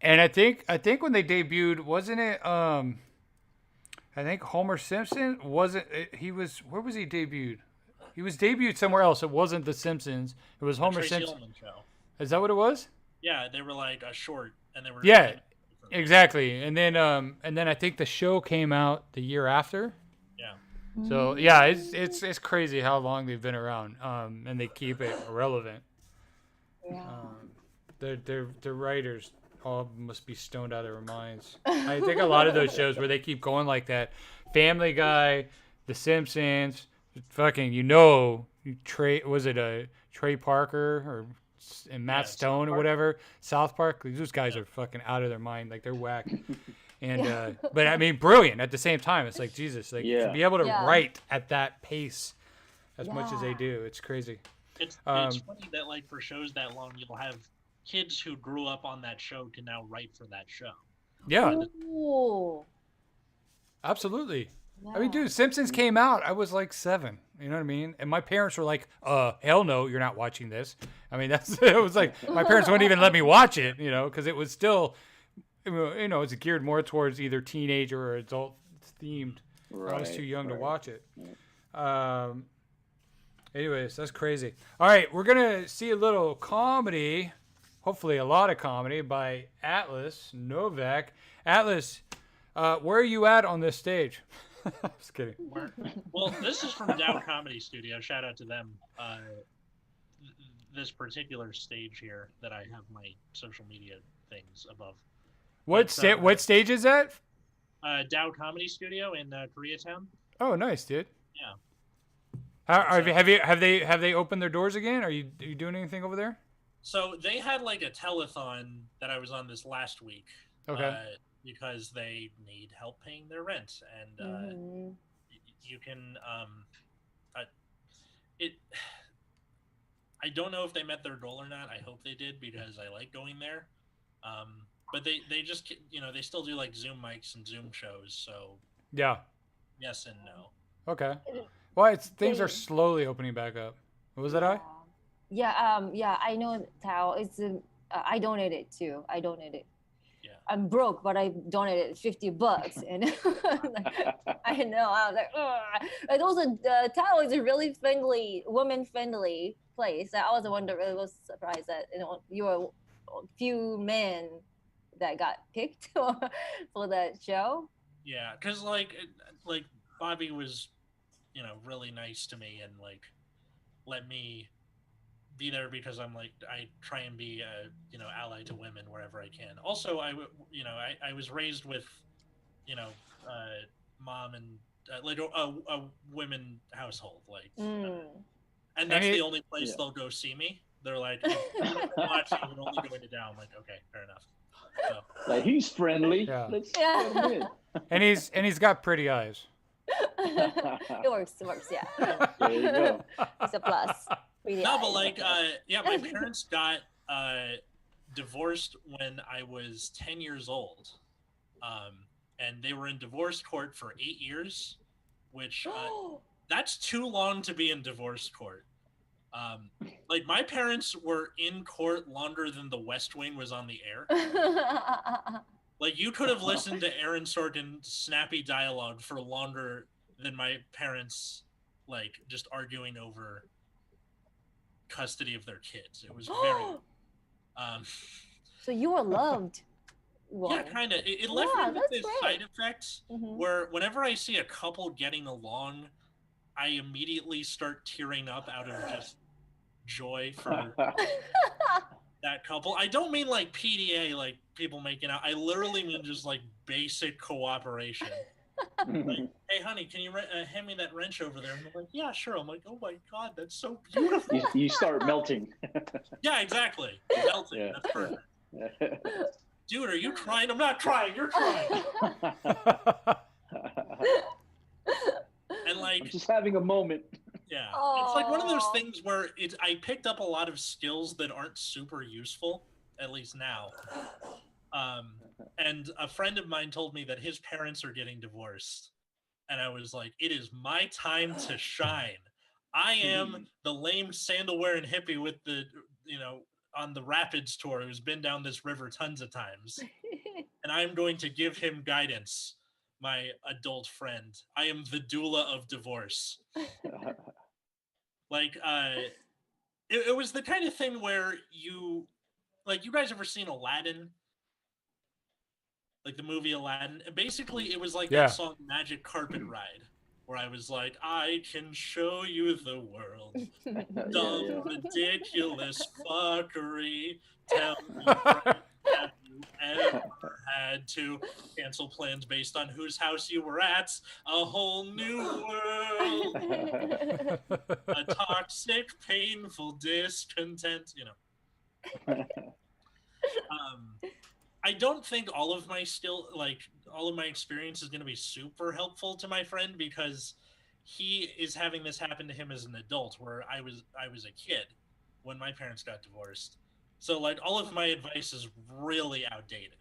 And I think when they debuted, wasn't it I think Homer Simpson wasn't where was he debuted? He was debuted somewhere else. It wasn't The Simpsons. It was Homer Tracy Simpson. Ullman show. Is that what it was? Yeah, they were like a short, and they were. Yeah, exactly. And then I think the show came out the year after. Yeah. So yeah, it's crazy how long they've been around. And they keep it relevant. Yeah. The writers all must be stoned out of their minds. I think a lot of those shows where they keep going like that, Family Guy, The Simpsons, fucking Trey Parker and Matt Stone or whatever, South Park. Those guys are fucking out of their mind, like they're whack. And but I mean, brilliant at the same time. It's like Jesus, like to be able to write at that pace as much as they do, it's crazy. It's funny that like for shows that long, you'll have kids who grew up on that show can now write for that show. Yeah, Ooh. absolutely. Yeah. I mean, dude, Simpsons came out. I was like 7. You know what I mean? And my parents were like, hell no, you're not watching this. I mean, it was like, my parents wouldn't even let me watch it, because it was still, it's geared more towards either teenager or adult themed. I was too young to watch it. Anyways, that's crazy. All right, we're going to see a little comedy, hopefully a lot of comedy, by Atlas Novack. Atlas, where are you at on this stage? Just kidding. Well, this is from Dow Comedy Studio. Shout out to them. This particular stage here that I have my social media things above. What stage is that? Dow Comedy Studio in Koreatown. Oh, nice, dude. Yeah. Have they opened their doors again? Are you doing anything over there? So they had like a telethon that I was on this last week. Okay. Because they need help paying their rent, and you can it. I don't know if they met their goal or not. I hope they did because I like going there. But they just they still do like Zoom mics and Zoom shows. So Yeah. yes and no. Okay. Well, things are slowly opening back up. What was that? Yeah, I know Tao. It's I donated too. I donated. Yeah. I'm broke, but I donated $50, and I know I was like, ugh. And also Tao is a really friendly, woman-friendly place. I was the one that really was surprised that you were a few men that got picked for that show. Yeah, because like Bobby was, really nice to me and like let me be there because I'm like I try and be a ally to women wherever I can. Also, I was raised with mom and like a women household like, and that's the only place they'll go see me. They're like, if you don't watch, you can only go into down. I'm like, okay, fair enough. So. Like he's friendly. Yeah. Let's get him in. And he's got pretty eyes. It works. Yeah. There you go. It's a plus. Really no, but like, my parents got divorced when I was 10 years old, and they were in divorce court for 8 years, which that's too long to be in divorce court. Like my parents were in court longer than The West Wing was on the air. Like you could have listened to Aaron Sorkin's snappy dialogue for longer than my parents, like just arguing over custody of their kids. It was very. So you were loved. Yeah, kind of. It left me with this side effect where whenever I see a couple getting along, I immediately start tearing up out of just joy for that couple. I don't mean like PDA, like people making out. I literally mean just like basic cooperation. Like, hey, honey, can you hand me that wrench over there? And I'm like, yeah, sure. I'm like, oh my god, that's so beautiful. You start melting. Yeah, exactly. Melting. Yeah. That's perfect. Dude, are you trying? I'm not trying. You're trying. And like, I'm just having a moment. Yeah, it's like one of those things where I picked up a lot of skills that aren't super useful, at least now. And a friend of mine told me that his parents are getting divorced. And I was like, it is my time to shine. I am the lame sandal-wearing hippie with the, on the Rapids tour who's been down this river tons of times. And I'm going to give him guidance, my adult friend. I am the doula of divorce. Like, it was the kind of thing where you guys ever seen Aladdin? Like the movie Aladdin? Basically, it was like that song Magic Carpet Ride, where I was like, I can show you the world. Dumb, ridiculous fuckery. Tell me, have you ever had to cancel plans based on whose house you were at? A whole new world. A toxic, painful discontent, I don't think all of my experience is going to be super helpful to my friend because he is having this happen to him as an adult, where I was a kid when my parents got divorced. So like all of my advice is really outdated.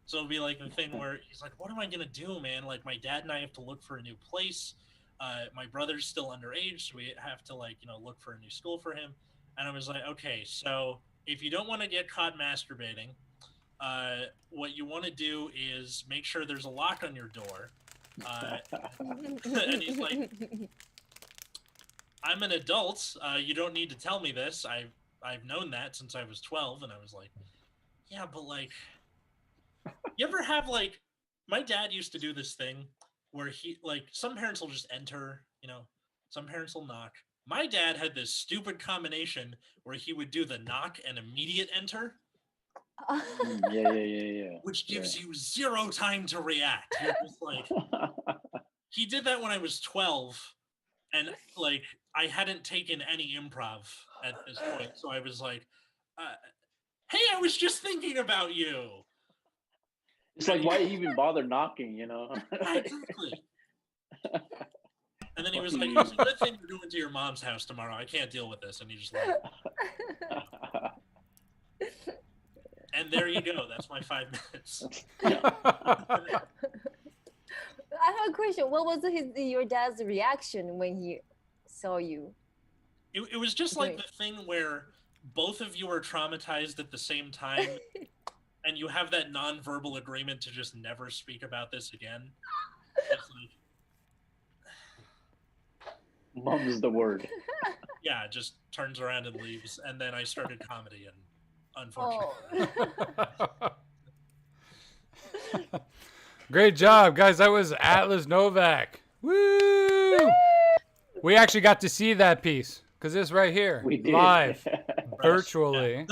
So it'll be like the thing where he's like, what am I going to do, man? Like my dad and I have to look for a new place. My brother's still underage, so we have to look for a new school for him. And I was like, okay, so if you don't want to get caught masturbating, what you want to do is make sure there's a lock on your door. And he's like, I'm an adult. You don't need to tell me this. I've known that since I was 12. And I was like, yeah, but like, you ever have my dad used to do this thing where he some parents will just enter, some parents will knock. My dad had this stupid combination where he would do the knock and immediate enter. Yeah. Which gives you zero time to react. You're just like, he did that when I was 12, and I hadn't taken any improv at this point, so I was like, Hey, I was just thinking about you. It's like, why even bother knocking, you know? Exactly. And then he was like, it's a good thing you're going to your mom's house tomorrow. I can't deal with this. And he just left. And there you go. That's my 5 minutes. I have a question. What was your dad's reaction when he saw you? It was just like the thing where both of you are traumatized at the same time, and you have that non-verbal agreement to just never speak about this again. It's like, Mum's the word. yeah, just turns around and leaves, and then I started comedy, and unfortunately. Great job, guys. That was Atlas Novack. Woo! We actually got to see that piece because this right here, We did. live, virtually.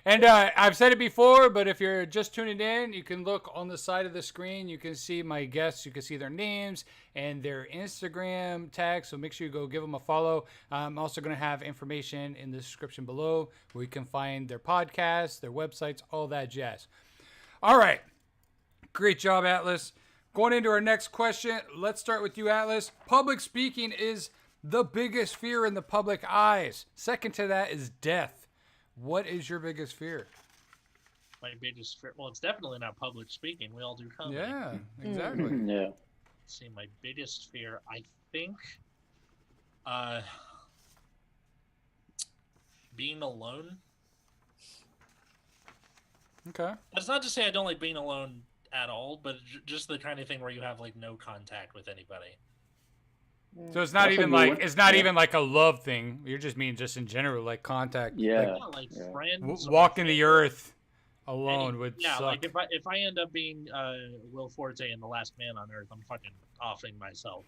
And I've said it before, but if you're just tuning in, you can look on the side of the screen. You can see my guests. You can see their names and their Instagram tags. So make sure you go give them a follow. I'm also going to have information in the description below where you can find their podcasts, their websites, all that jazz. All right. Great job, Atlas. Going into our next question, let's start with you, Atlas. Public speaking is the biggest fear in the public eyes. Second to that is death. What is your biggest fear? My biggest fear? Well, it's definitely not public speaking. We all do comedy. Yeah, exactly. Yeah. Let's see, my biggest fear, I think, being alone. Okay. That's not to say I don't like being alone at all, but just the kind of thing where you have like no contact with anybody. So it's not That's a even good like one. it's not Yeah. even like a love thing. You're just mean just in general, like contact. Yeah. Like Yeah. friends. Walking the earth alone would yeah, suck. like if I end up being Will Forte and the last man on Earth, I'm fucking offing myself.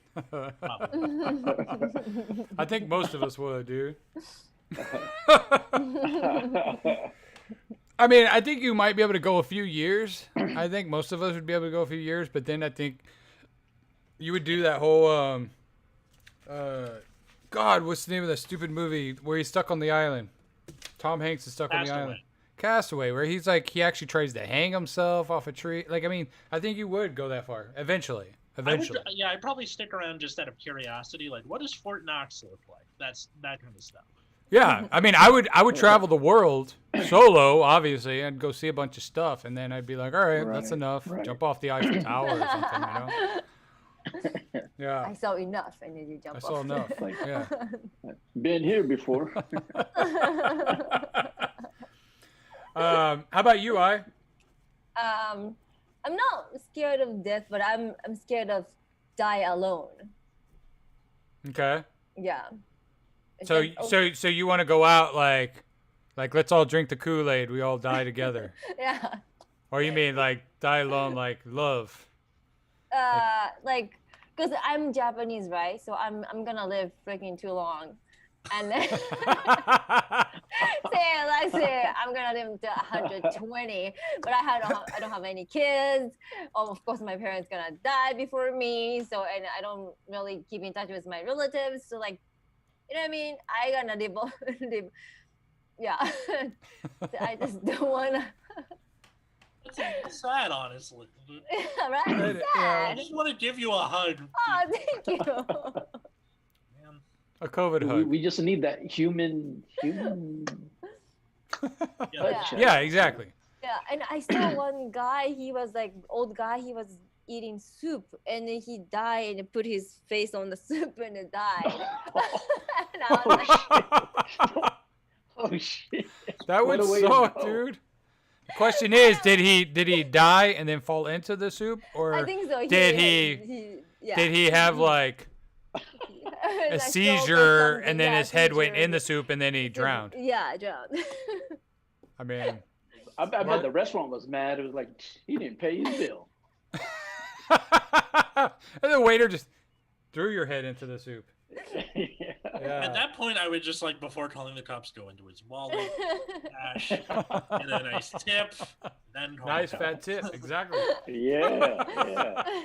I think most of us would, dude. I mean, I think you might be able to go a few years. I think most of us would be able to go a few years, but then I think you would do that whole God, what's the name of that stupid movie where he's stuck on the island? Tom Hanks is stuck on the island. Castaway, where he's like he actually tries to hang himself off a tree. Like, I mean, I think you would go that far eventually. Yeah, I'd probably stick around just out of curiosity. Like, what does Fort Knox look like? That's that kind of stuff. Yeah, I mean, I would travel the world solo, obviously, and go see a bunch of stuff, and then I'd be like, all right, that's enough. Right. Jump off the Eiffel Tower or something, you know? Yeah, I saw enough, and then you jump I off. saw enough. Like- Yeah. Been here before. How about you, I? I'm not scared of death, but I'm scared of die alone. Okay. Yeah. So Just- so you want to go out like let's all drink the Kool-Aid, we all die together. yeah. Or you mean like die alone like love? Like, cause I'm Japanese, right? So I'm gonna live freaking too long, and then let's say I'm gonna live to 120, but I don't have any kids. Oh, of course my parents gonna die before me. So and I don't really keep in touch with my relatives. So like, you know what I mean? I gonna live. Yeah. So I just don't wanna. It's sad, honestly. Right? It's I sad. just want to give you a hug. Oh, thank you. Man. A COVID we, hug. we just need that human. Yeah. Yeah, exactly. Yeah, and I saw one guy. He was like old guy. He was eating soup, and then he died and put his face on the soup and it died. And I was like, Oh shit! That What would a way to suck, go. dude. The question is, did he die and then fall into the soup, or I think so. did he have like a seizure and then his head went in the soup and then he drowned? Yeah, drowned. I mean, I bet the restaurant was mad. It was like he didn't pay his bill. and the waiter just threw your head into the soup. Yeah. Yeah. At that point, I would just like before calling the cops, go into his wallet, cash, and a nice tip, then call Nice the fat cops. tip, exactly. Yeah.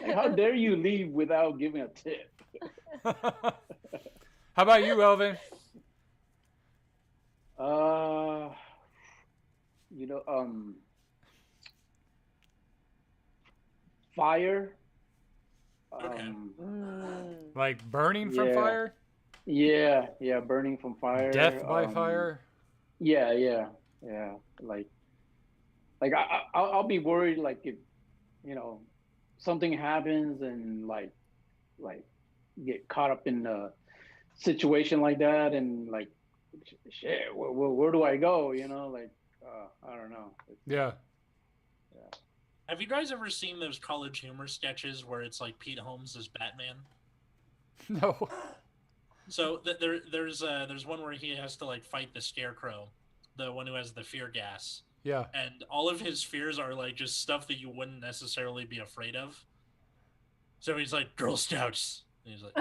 Like, how dare you leave without giving a tip? How about you, Elvin? Uh, fire. Okay. Like burning from Yeah. fire? Yeah, burning from fire. Death by fire? Yeah. Like, I'll be worried, like, if something happens and like get caught up in a situation like that, and like, shit, where do I go? Like, I don't know. Yeah. Have you guys ever seen those college humor sketches where it's like Pete Holmes as Batman? No. So there's one where he has to like fight the Scarecrow, the one who has the fear gas, Yeah. and all of his fears are like just stuff that you wouldn't necessarily be afraid of. So he's like, Girl Scouts. And he's like,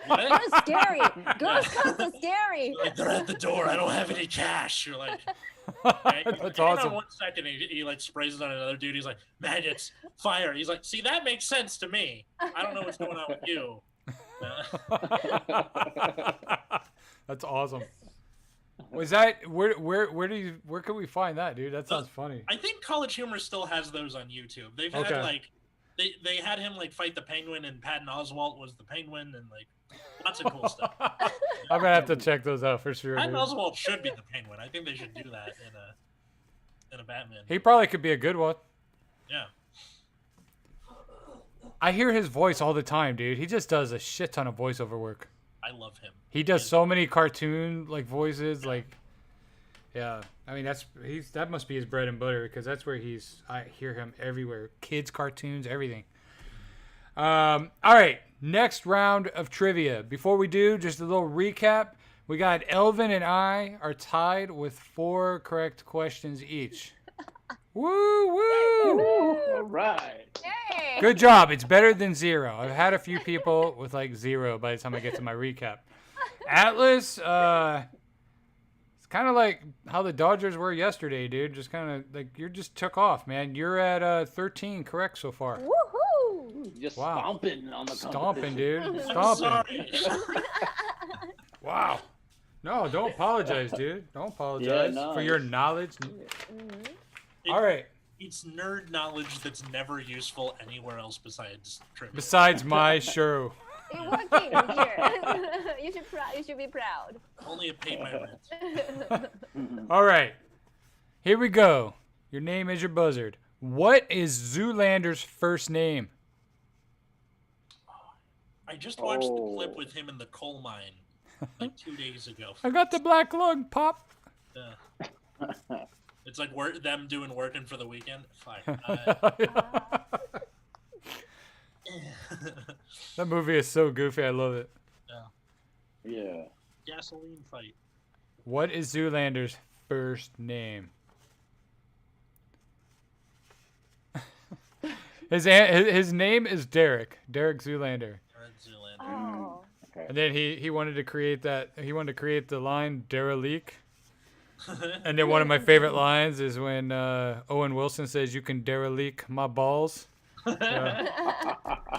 what? That's scary. Girl Scouts are scary. Like, they're at the door. I don't have any cash. You're like, okay. That's Hang awesome. on 1 second. He like sprays it on another dude. He's like, maggots, fire. He's like, see, that makes sense to me. I don't know what's going on with you. That's awesome. Was that where can we find that, dude? That sounds funny. I think College Humor still has those on YouTube. They've had Okay. like they had him like fight the Penguin, and Patton Oswalt was the Penguin, and like lots of cool stuff. I'm gonna have to check those out for sure. Patton Dude. Oswalt should be the Penguin. I think they should do that in a Batman. He probably could be a good one. Yeah. I hear his voice all the time, dude. He just does a shit ton of voiceover work. I love him. He does so many cartoon like voices, like yeah. I mean that must be his bread and butter because that's where I hear him everywhere. Kids cartoons, everything. All right, next round of trivia. Before we do, just a little recap. We got Elvin and I are tied with 4 correct questions each. Woo woo! All right. Hey. Good job. It's better than 0. I've had a few people with like 0 by the time I get to my recap. Atlas, it's kind of like how the Dodgers were yesterday, dude. Just kind of like you just took off, man. You're at 13 correct so far. Woohoo! Just Wow. stomping on the Stomping, competition. dude. I'm Stomping. sorry. Wow. No, don't apologize, dude. Don't apologize no, for your it's- knowledge. All right. It's nerd knowledge that's never useful anywhere else besides trivia. Besides my show. It's working here. You should be proud. Only it paid my rent. All right. Here we go. Your name is your buzzard. What is Zoolander's first name? I just watched the Oh. clip with him in the coal mine like 2 days ago. I got the black lung, Pop. Yeah. It's like them doing working for the weekend. Fine. That movie is so goofy. I love it. Yeah. Gasoline fight. What is Zoolander's first name? His name is Derek. Derek Zoolander. Red Zoolander. Oh. Okay. And then he wanted to create the line derelict. And then one of my favorite lines is when Owen Wilson says, "You can derelict my balls."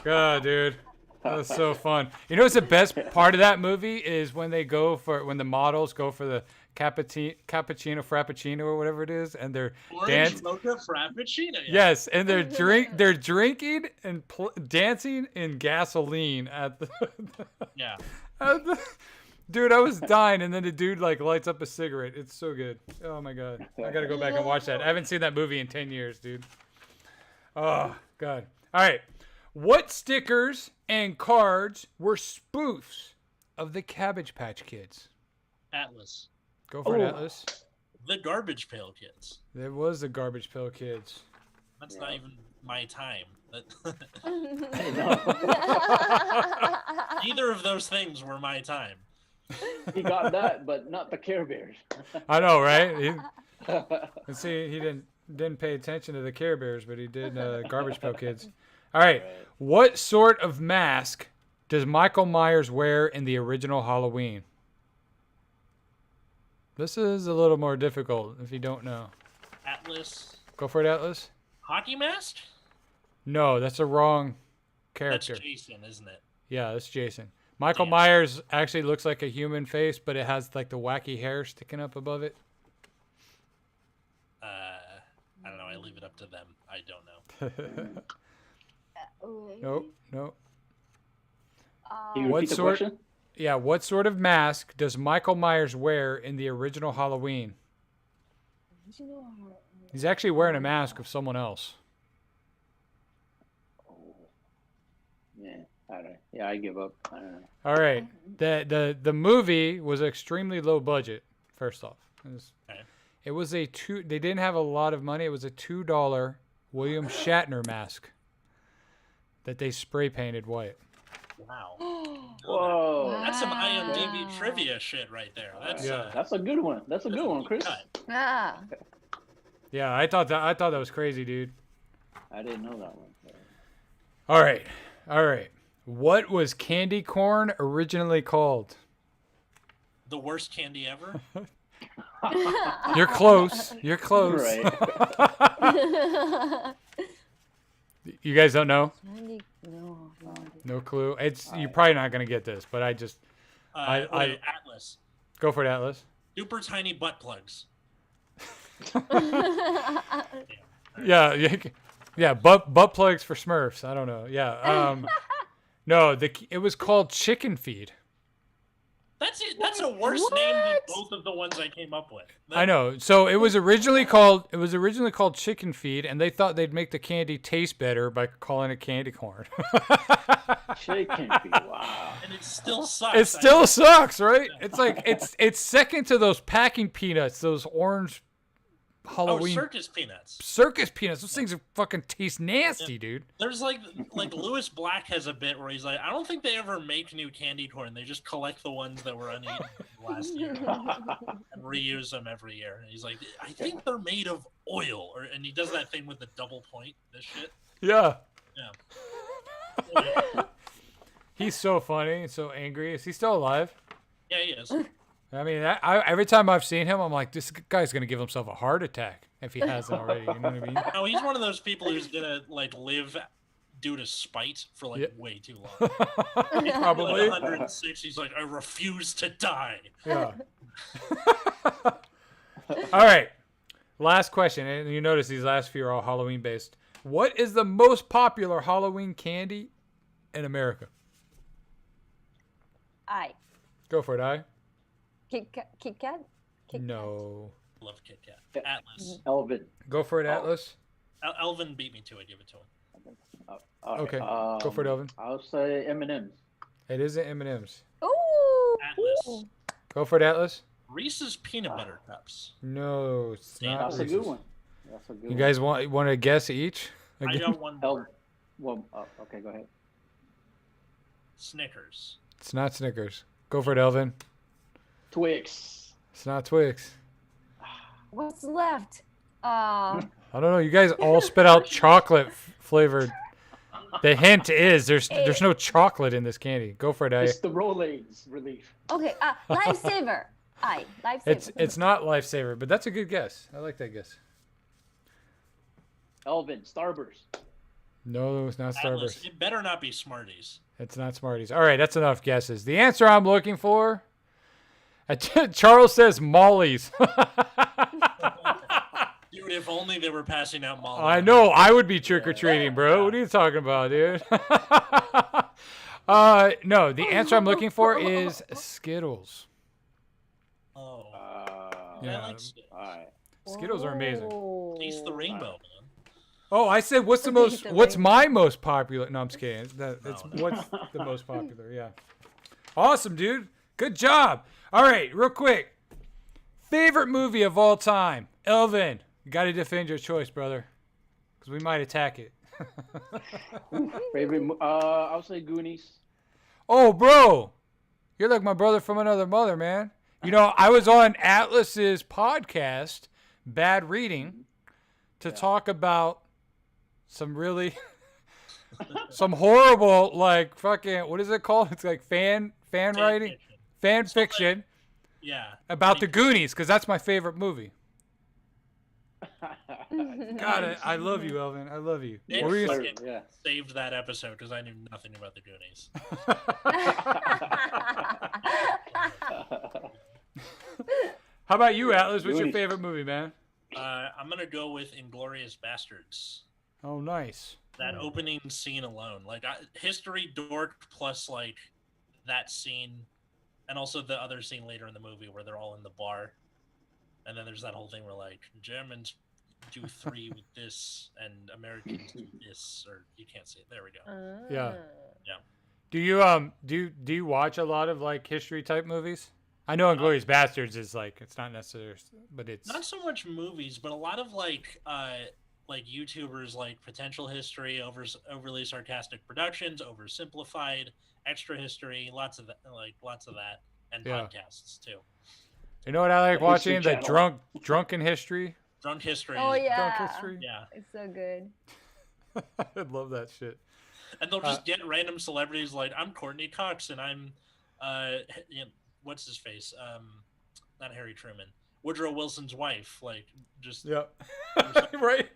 God, dude, that was so fun. You know what's the best part of that movie is when the models go for the cappuccino, frappuccino, or whatever it is, and they're Orange mocha frappuccino. Yeah. Yes, and they're drinking and dancing in gasoline at the. Yeah. Dude, I was dying, and then the dude like lights up a cigarette. It's so good. Oh my god, I gotta go back and watch that. I haven't seen that movie in 10 years, dude. Oh god. All right, what stickers and cards were spoofs of the Cabbage Patch Kids? Atlas. Go for it, Oh. Atlas. The Garbage Pail Kids. There was the Garbage Pail Kids. That's not even my time. Neither of those things were my time. He got that, but not the Care Bears. I know, right? And see, he didn't pay attention to the Care Bears, but he did Garbage Pail Kids. All right. What sort of mask does Michael Myers wear in the original Halloween? This is a little more difficult if you don't know. Atlas. Go for it, Atlas. Hockey mask? No, that's a wrong That's character. Jason, isn't it? Yeah, that's Jason. Michael Damn. Myers actually looks like a human face, but it has like the wacky hair sticking up above it. I don't know. I leave it up to them. I don't know. Nope. Can you What repeat the sort- question? Yeah, what sort of mask does Michael Myers wear in the original Halloween? He's actually wearing a mask of someone else. Yeah, I don't. Yeah, I give up. I don't know. All right. The movie was extremely low budget. First off, it was a two. They didn't have a lot of money. It was a $2 William Shatner mask that they spray painted white. Wow. Whoa, That's some IMDb trivia shit right there. That's Yeah. that's a good one. That's a good one, Chris. Yeah. Yeah, I thought that was crazy, dude. I didn't know that one. All right. What was candy corn originally called? the worst candy ever. You're close. You're close. Right. You guys don't know? No. No clue. You're probably not gonna get this, but I just Wait, Atlas. go for it, Atlas. Super tiny butt plugs. Yeah. Butt plugs for Smurfs. I don't know. Yeah. No, it was called chicken feed. That's it. That's a worse name than both of the ones I came up with. I know. So it was originally called chicken feed, and they thought they'd make the candy taste better by calling it candy corn. Chicken feed. Wow. And it still sucks. It still sucks, right? It's like it's second to those packing peanuts, those orange Halloween circus peanuts. Circus peanuts. Those things fucking taste nasty, dude. There's like Lewis Black has a bit where he's like, I don't think they ever make new candy corn. They just collect the ones that were uneaten last year and reuse them every year. And he's like, I think they're made of oil, and he does that thing with the double point. This shit. Yeah. Yeah. He's so funny and so angry. Is he still alive? Yeah, he is. I mean, every time I've seen him, I'm like, this guy's gonna give himself a heart attack if he hasn't already. You know what I mean? No, he's one of those people who's gonna live due to spite for way too long. He's Probably. 106. He's like, I refuse to die. Yeah. All right. Last question, and you notice these last few are all Halloween based. What is the most popular Halloween candy in America? Go for it, Kit Kat? No. Love Kit Kat. Atlas. Elvin. Go for it, Atlas. Elvin beat me to it. Give it to him. Okay. Go for it, Elvin. I'll say M&M's. It isn't M&M's. Ooh. Atlas. Go for it, Atlas. Reese's peanut butter cups. No, it's Damn. not That's a Reese's. good one. That's a good You one. guys want to guess each? I got one more. Well, okay, go ahead. Snickers. It's not Snickers. Go for it, Elvin. Twix. It's not Twix. What's left? I don't know. You guys all spit out chocolate flavored. The hint is there's no chocolate in this candy. Go for it, It's the Rolaids relief. Okay. Lifesaver. Lifesaver. It's not Lifesaver, but that's a good guess. I like that guess. Elvin. Starburst. No, it's not Atlas. Starburst. It better not be Smarties. It's not Smarties. All right, that's enough guesses. The answer I'm looking for. Charles says Molly's. Dude, if only they were passing out Molly. I know. I would be trick or treating, bro. What are you talking about, dude? No, the answer I'm looking for is Skittles. Oh. Yeah. I like Skittles. All right. Skittles are amazing. Taste the rainbow, man. Oh, I said what's my most popular? No, I'm just kidding. It's No. what's the most popular? Yeah. Awesome, dude. Good job. All right, real quick. Favorite movie of all time, Elvin. You got to defend your choice, brother, because we might attack it. Favorite? I'll say Goonies. Oh, bro, you're like my brother from another mother, man. You know, I was on Atlas's podcast, Bad Reading, to talk about some really, some horrible, like fucking, what is it called? It's like fan writing, fan fiction. Yeah. About the Goonies, because that's my favorite movie. God, I love you, Elvin. I love you. Nick What were you fucking Yeah. saved that episode because I knew nothing about the Goonies. How about you, Atlas? What's your Goonies. favorite movie, man? I'm gonna go with Inglorious Bastards. Oh, nice. That opening scene alone, like history dork plus like that scene, and also the other scene later in the movie where they're all in the bar, and then there's that whole thing where like Germans do 3 with this and Americans do this, or you can't see it. There we go. Yeah. Yeah. Do you watch a lot of like history type movies? I know Inglourious Bastards is like it's not necessary, but it's Not so much movies, but a lot of like YouTubers, like Potential History, overly sarcastic productions, oversimplified, extra history, lots of that, and Yeah. podcasts too. You know what I like The watching? History The Channel. drunken history. Drunk History. Oh is- yeah. Drunk history. yeah. It's so good. I love that shit. And they'll just get random celebrities like I'm Courtney Cox and I'm what's his face? Not Harry Truman. Woodrow Wilson's wife. Like just Yep. Right.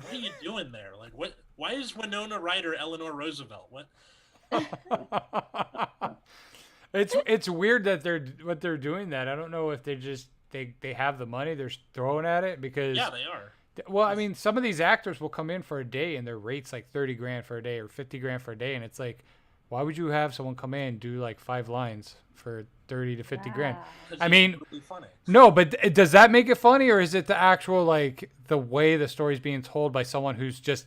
what are you doing there? Like what why is Winona Ryder Eleanor Roosevelt? What It's weird that they're doing that. I don't know if they have the money they're throwing at it because yeah, they are. well, I mean, some of these actors will come in for a day and their rate's like 30 grand for a day or 50 grand for a day, and it's like, why would you have someone come in and do like 5 lines for 30 to 50 grand? Yeah. 'Cause I it's mean, really funny. no, but does that make it funny, or is it the actual like the way the story's being told by someone who's just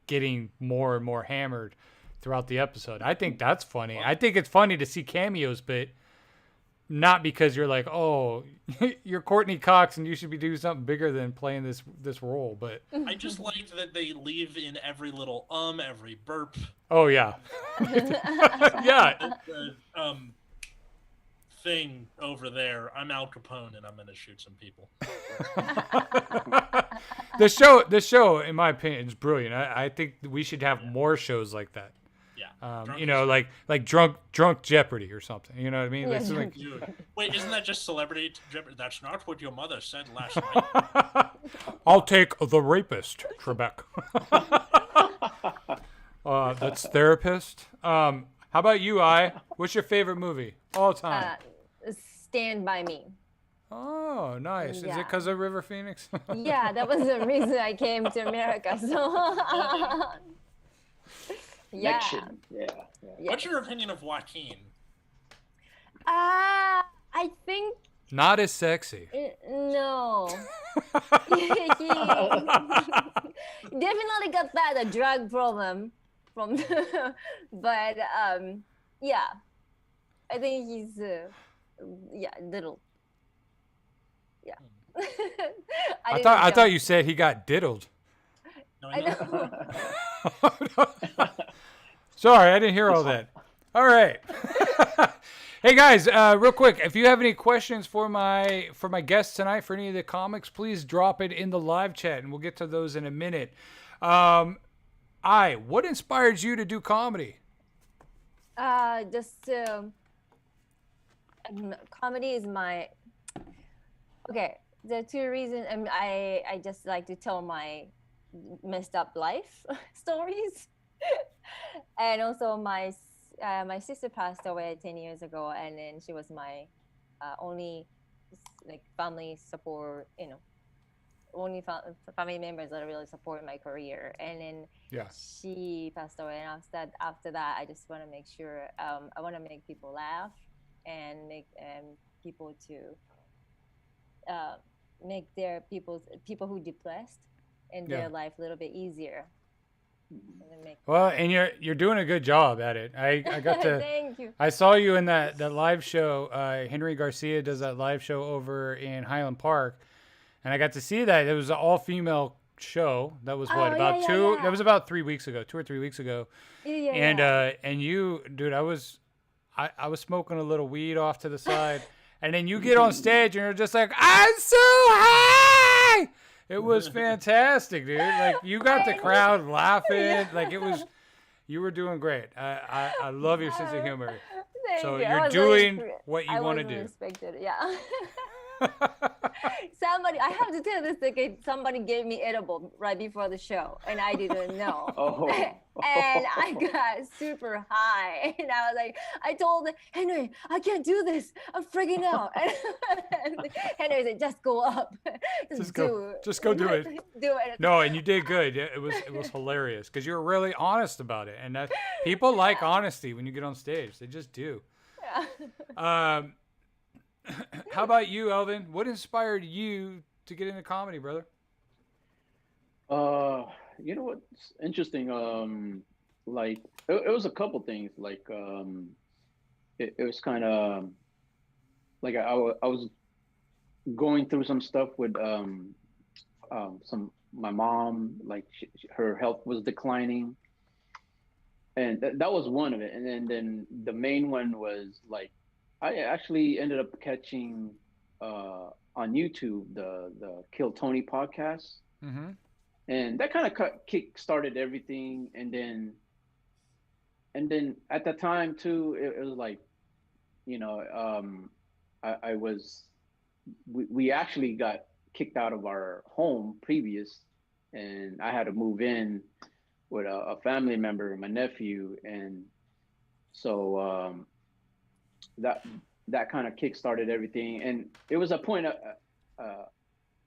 getting more and more hammered throughout the episode? I think that's funny. I think it's funny to see cameos, but not because you're like, oh, you're Courtney Cox and you should be doing something bigger than playing this role. But I just liked that they leave in every little every burp. oh yeah, yeah, The thing over there. I'm Al Capone and I'm gonna shoot some people. the show, in my opinion, is brilliant. I think we should have more shows like that. Yeah. Drunk You know, like drunk Jeopardy or something. You know what I mean? Yeah, It's like- Dude. Wait, isn't that just Celebrity Jeopardy? That's not what your mother said last night. I'll take the rapist, Trebek. That's therapist. How about you, What's your favorite movie all time? Stand by Me. Oh, nice. Is it yeah. because of River Phoenix? Yeah, that was the reason I came to America. So yeah. Connection. Yeah. What's your opinion of Joaquin? I think Not as sexy. no. He definitely got that a drug problem from, but yeah, I think he's little. Yeah. I didn't thought jump. you said he got diddled. No, I know. Sorry, I didn't hear all that. All right. Hey guys, real quick, if you have any questions for my guests tonight for any of the comics, please drop it in the live chat, and we'll get to those in a minute. What inspires you to do comedy? Just comedy is my okay. There are 2 reasons. I just like to tell my messed up life stories, and also my sister passed away 10 years ago, and then she was my only like family support. Only family members that really supported my career, and then Yeah. she passed away, and after that I just want to make sure I want to make people laugh and make people to make their people who depressed in Yeah. their life a little bit easier. And then make Well, and you're doing a good job at it. I got to thank you. I saw you in that live show. Henry Garcia does that live show over in Highland Park, and I got to see that. It was an all-female show. That was what, Oh, about yeah, two? yeah. That was about 3 weeks ago, 2 or 3 weeks ago. Yeah, And yeah. and you, dude, I was smoking a little weed off to the side, and then you get on stage and you're just like, I'm so high. It was fantastic, dude. Like you got the crowd laughing. Like you were doing great. I love your sense of humor. Thank So you. I you're was doing really- what you I want to wasn't do. expected. Yeah. Somebody, I have to tell this again. Somebody gave me edible right before the show, and I didn't know. Oh. And I got super high, and I was like, I told Henry, I can't do this. I'm freaking out. And Henry said, just go up. Just go do it. Do it. No, and you did good. It was hilarious because you were really honest about it, and people like honesty when you get on stage. They just do. Yeah. How about you, Elvin? What inspired you to get into comedy, brother? You know what's interesting? Like it was a couple things. Like it was kind of like I was going through some stuff with my mom. Like her health was declining, and that was one of it. And then the main one was like I actually ended up catching on YouTube the Kill Tony podcast. Mm-hmm. And that kind of kick started everything. And then at that time too, it was like, you know, we actually got kicked out of our home previous, and I had to move in with a family member, my nephew. And so that kind of kick started everything. And it was a point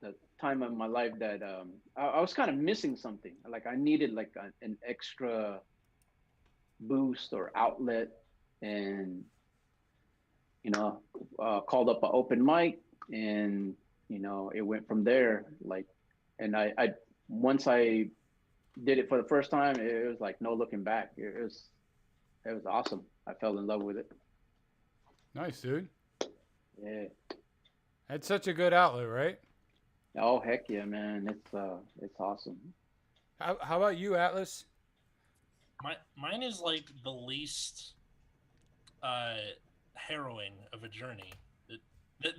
the time of my life that I was kind of missing something. Like I needed like an extra boost or outlet, and you know, called up an open mic, and you know, it went from there. Like, and I once I did it for the first time, it was like no looking back. It was awesome. I fell in love with it. Nice, dude. Yeah. That's such a good outlet, right? Oh heck yeah, man! It's awesome. How about you, Atlas? Mine is like the least harrowing of a journey.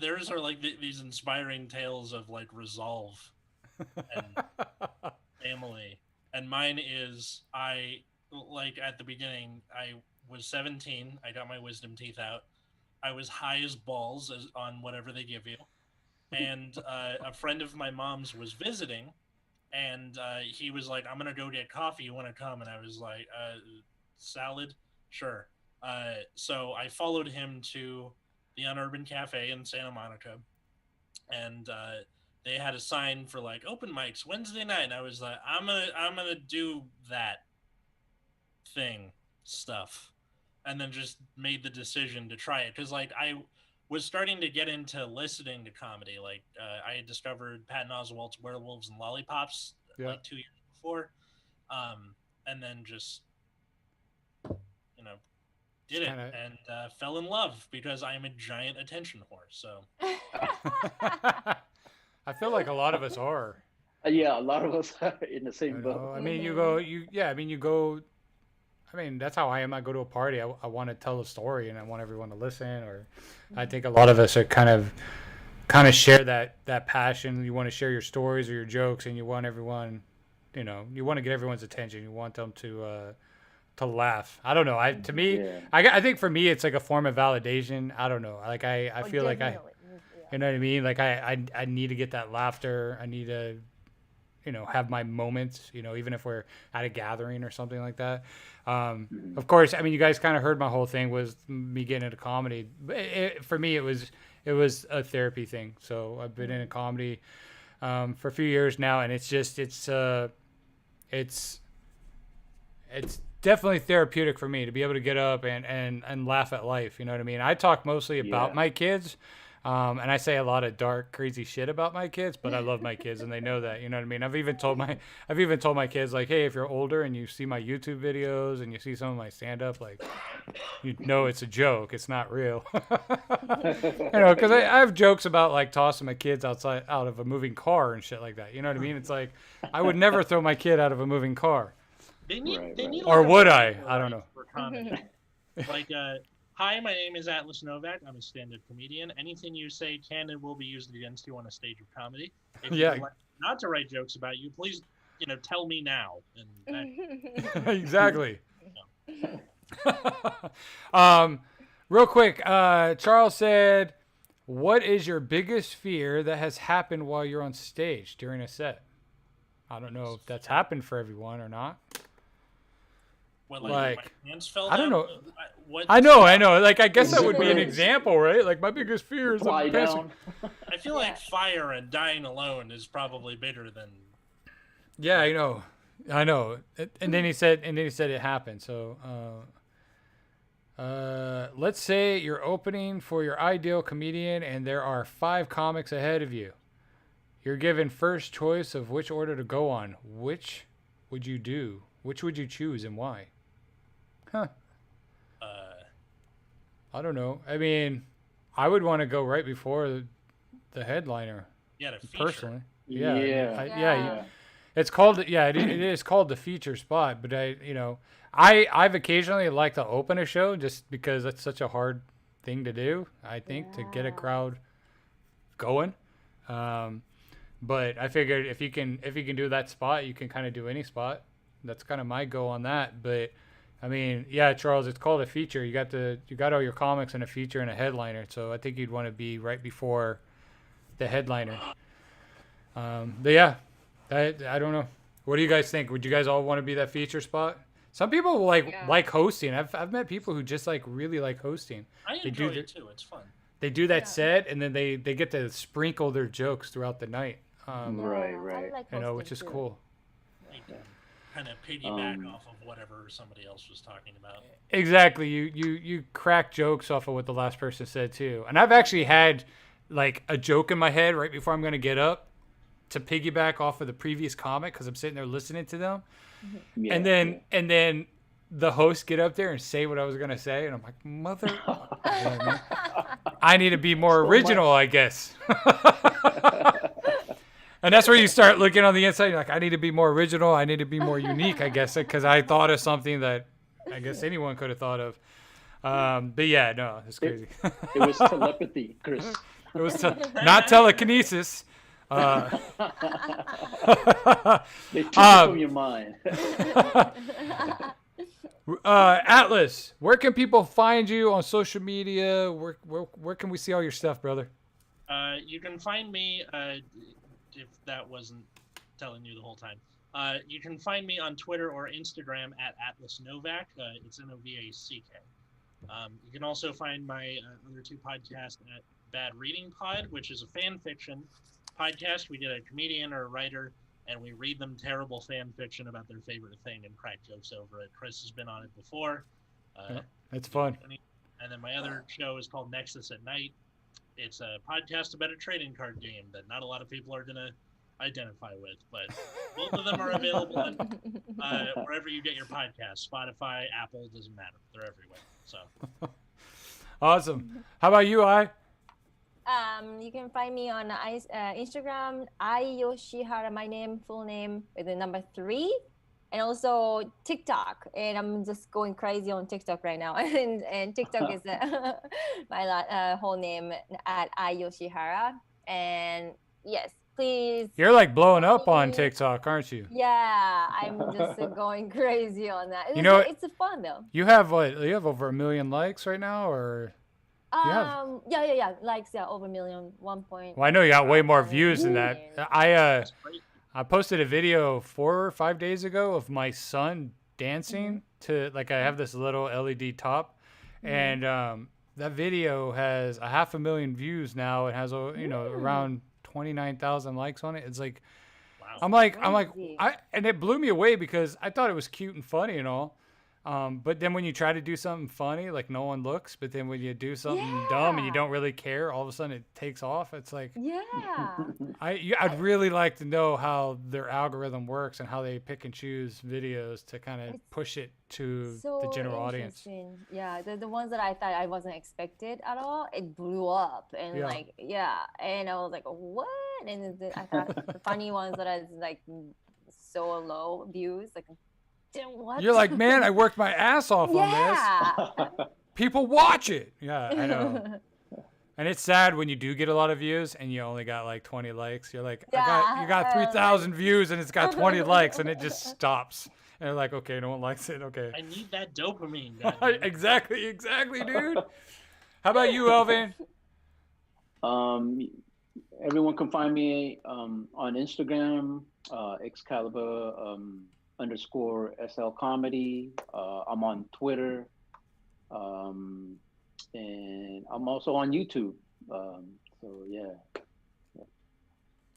Theirs are like these inspiring tales of like resolve and family, and mine is I like at the beginning I was 17. I got my wisdom teeth out. I was high as balls on whatever they give you. And a friend of my mom's was visiting, and he was like, I'm going to go get coffee. You want to come? And I was like, salad? Sure. So I followed him to the Unurban Cafe in Santa Monica, and they had a sign for like open mics Wednesday night. And I was like, I'm gonna do that stuff. And then just made the decision to try it. Because like I was starting to get into listening to comedy. Like I had discovered Patton Oswalt's Werewolves and Lollipops like 2 years before, and then just did it and fell in love because I am a giant attention whore. So I feel like a lot of us are. Yeah, a lot of us are in the same boat. I mean, that's how I am. I go to a party. I want to tell a story and I want everyone to listen. Or I think a lot of us are kind of share that passion. You want to share your stories or your jokes, and you want everyone, you want to get everyone's attention. You want them to laugh. I don't know. I think for me, it's like a form of validation. I don't know. Like I feel like you know what I mean? Like I need to get that laughter. I need to, have my moments, even if we're at a gathering or something like that. Of course, I mean, you guys kind of heard my whole thing was me getting into comedy. For me, it was a therapy thing. So I've been in comedy for a few years now, and it's definitely therapeutic for me to be able to get up and laugh at life. You know what I mean? I talk mostly about my kids. And I say a lot of dark, crazy shit about my kids, but I love my kids and they know that, you know what I mean? I've even told my kids, like, hey, if you're older and you see my YouTube videos and you see some of my stand-up, like, it's a joke. It's not real. Because I have jokes about, like, tossing my kids out of a moving car and shit like that. You know what I mean? It's like, I would never throw my kid out of a moving car. They need or would I? I don't know. Like, hi, my name is Atlas Novack. I'm a stand-up comedian. Anything you say can and will be used against you on a stage of comedy. If you would like not to write jokes about you, please, tell me now. And exactly. Real quick, Charles said, What is your biggest fear that has happened while you're on stage during a set? I don't know if that's happened for everyone or not. What, Like, my hands fell I don't down? know. What? I know. Like, I guess that would be an example, right? Like, my biggest fear is Fly I'm passing. down. I feel like fire and dying alone is probably bigger than. Yeah, I know. And then he said it happened. So, let's say you're opening for your ideal comedian, and there are 5 comics ahead of you. You're given first choice of which order to go on. Which would you do? Which would you choose, and why? Huh. I don't know. I mean, I would want to go right before the headliner. Yeah, to feature. Personally. Yeah. It's called, it is called the feature spot, but I've occasionally liked to open a show just because that's such a hard thing to do, I think, to get a crowd going. But I figured if you can do that spot, you can kind of do any spot. That's kind of my go on that. But I mean, yeah, Charles, it's called a feature. You got all your comics in a feature and a headliner. So I think you'd want to be right before the headliner. But yeah, I don't know. What do you guys think? Would you guys all want to be that feature spot? Some people like hosting. I've met people who just really like hosting. I enjoy it too. It's fun. They do that set, and then they get to sprinkle their jokes throughout the night. Right. Which is cool. Kind of piggyback off of whatever somebody else was talking about. Exactly. You crack jokes off of what the last person said too. And I've actually had like a joke in my head right before I'm going to get up to piggyback off of the previous comic because I'm sitting there listening to them. Yeah, and then the host get up there and say what I was going to say. And I'm like, mother, I need to be more original, I guess. And that's where you start looking on the inside. You're like, I need to be more original. I need to be more unique, I guess, because I thought of something that I guess anyone could have thought of. But yeah, no, it's crazy. It was telepathy, Chris. It was not telekinesis. They took it from your mind. Atlas, where can people find you on social media? Where can we see all your stuff, brother? You can find me, if that wasn't telling you the whole time. You can find me on Twitter or Instagram at Atlas Novack. It's Novack. You can also find my other 2 podcasts at Bad Reading Pod, which is a fan fiction podcast. We get a comedian or a writer, and we read them terrible fan fiction about their favorite thing and crack jokes over it. Chris has been on it before. That's fun. And then my other show is called Nexus at Night. It's a podcast about a trading card game that not a lot of people are going to identify with, but both of them are available on, wherever you get your podcasts. Spotify, Apple, doesn't matter. They're everywhere. So awesome. How about you, I? You can find me on Instagram, Yoshihara, my name, full name, with the number 3, and also TikTok. And I'm just going crazy on TikTok right now. and TikTok is my whole name at Yoshihara. And yes, please. You're like blowing up on TikTok, aren't you? Yeah, I'm just going crazy on that. It's fun though. You have over 1 million likes right now, or? Yeah. Likes, over 1 million, 1 point. Well, I know you got way more views than that. I posted a video 4 or 5 days ago of my son dancing to, like, I have this little LED top, and that video has 500,000 views now. It has around 29,000 likes on it. It's like, wow. I'm like, and it blew me away because I thought it was cute and funny and all. But then when you try to do something funny, like no one looks, but then when you do something dumb and you don't really care, all of a sudden it takes off. It's like, I'd really like to know how their algorithm works and how they pick and choose videos to kind of push it to the general audience. Yeah, the ones that I thought I wasn't expected at all, it blew up and and I was like, what? And I thought the funny ones that I like so low views, like. What? You're like, man, I worked my ass off on this. People watch it. Yeah, I know. And it's sad when you do get a lot of views and you only got like 20 likes. You're like, you got 3,000 views and it's got 20 likes and it just stops. And they're like, okay, no one likes it. Okay. I need that dopamine. Exactly, dude. How about you, Elvin? Everyone can find me on Instagram, Excalibur underscore SL Comedy. I'm on Twitter, and I'm also on YouTube. So yeah.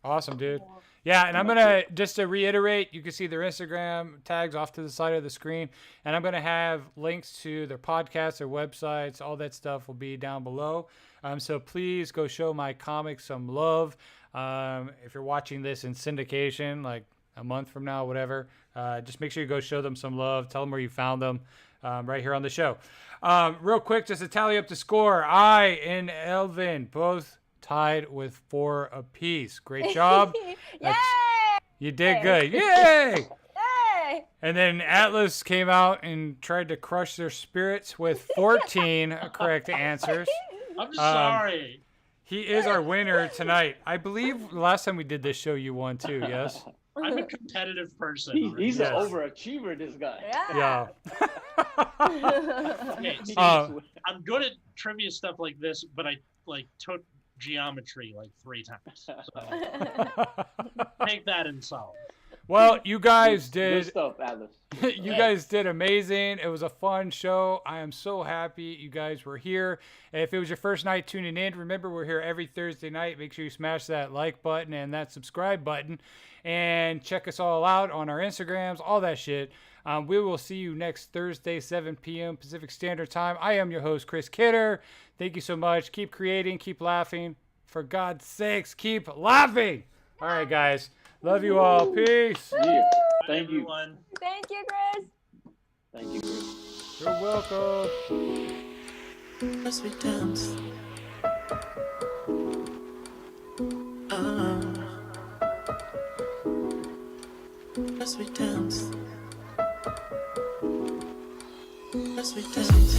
Awesome, dude. Yeah, and I'm gonna just to reiterate, you can see their Instagram tags off to the side of the screen, and I'm gonna have links to their podcasts, their websites, all that stuff will be down below. So please go show my comics some love. If you're watching this in syndication, like a month from now, whatever, just make sure you go show them some love. Tell them where you found them right here on the show. Real quick, just to tally up the score, I and Elvin both tied with 4 apiece. Great job. Yay! You did good. Yay! Yay! And then Atlas came out and tried to crush their spirits with 14 correct answers. I'm sorry. He is our winner tonight. I believe last time we did this show, you won too, yes? I'm a competitive person. He's Yes. an overachiever, this guy. Yeah. Okay, see, Uh, I'm good at trivia stuff like this, but I like took geometry like 3 times. So take that in solid. Well, you guys Good did. stuff, Atlas. You guys did amazing. It was a fun show. I am so happy you guys were here. And if it was your first night tuning in, remember we're here every Thursday night. Make sure you smash that like button and that subscribe button. And check us all out on our Instagrams, all that shit. We will see you next Thursday, 7 p.m. Pacific Standard Time. I am your host, Chris Kidder. Thank you so much. Keep creating. Keep laughing. For God's sakes, keep laughing. All right, guys. Love you all. Peace. Yeah. Bye, Thank you. everyone. Thank you, Chris. Thank you, Chris. You're welcome. As we dance, as we dance, as we dance,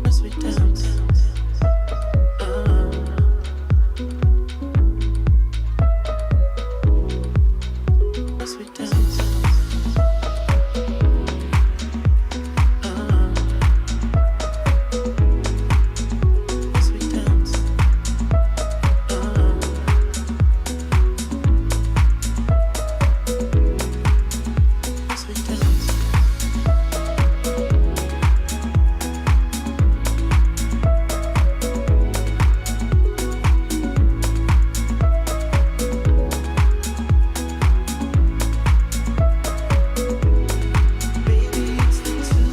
as we dance, as we dance. As we dance, as we dance, baby, it's the two of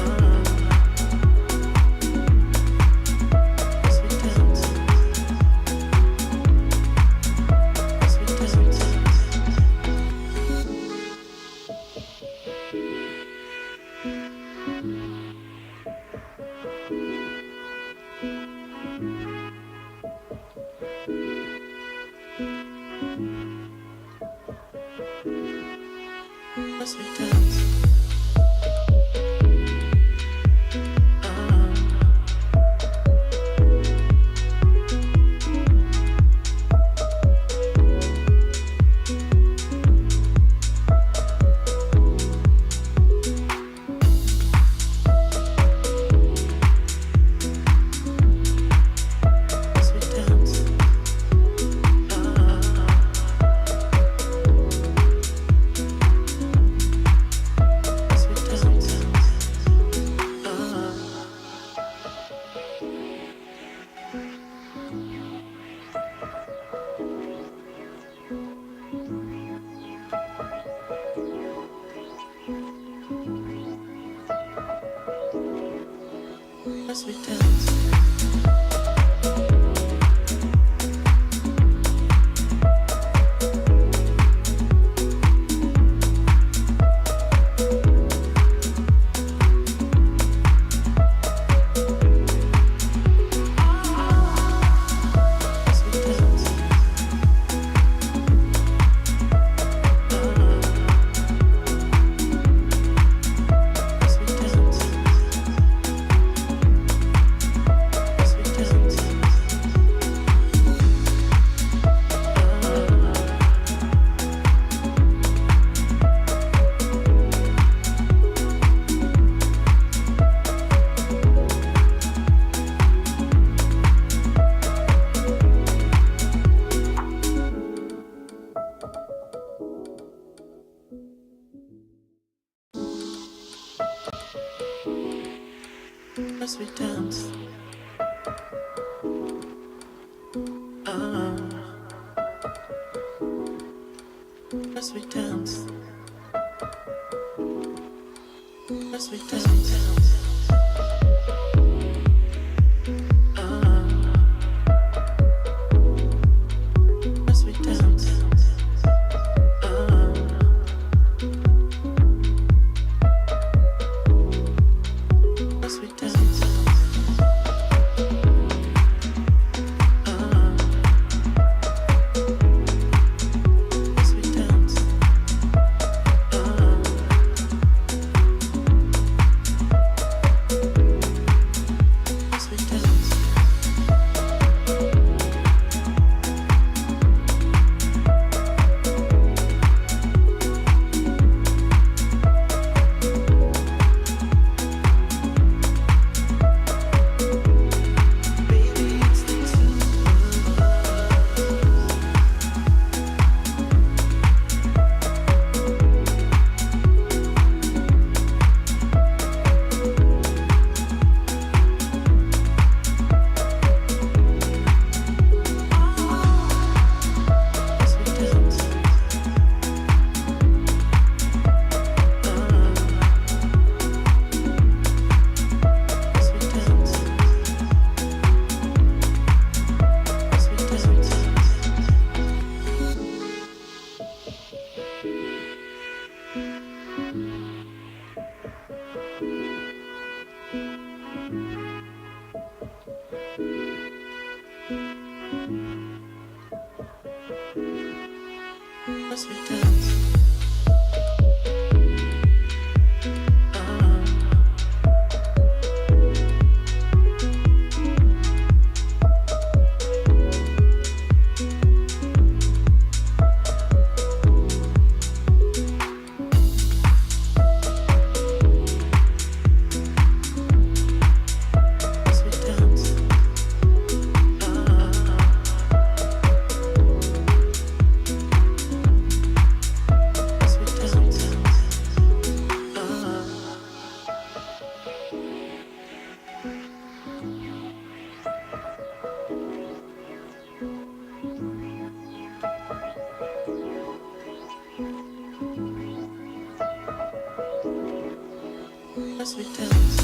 as we dance, as we dance, as we dance. As we dance, as we dance, as we dance, as we dance. As we dance, as we dance. As we dance. As we dance. As we dance. As we dance. As we dance. As we dance.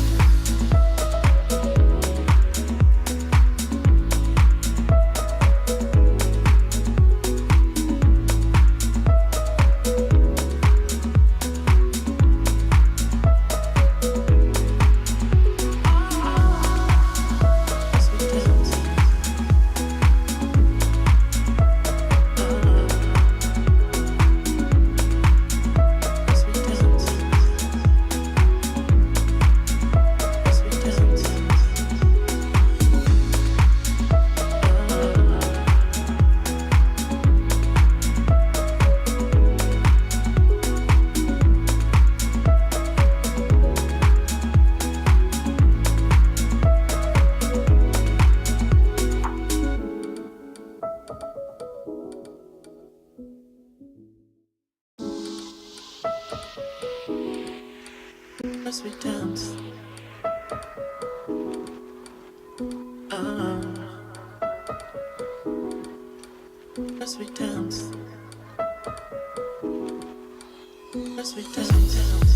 As we dance. As we dance. As we dance.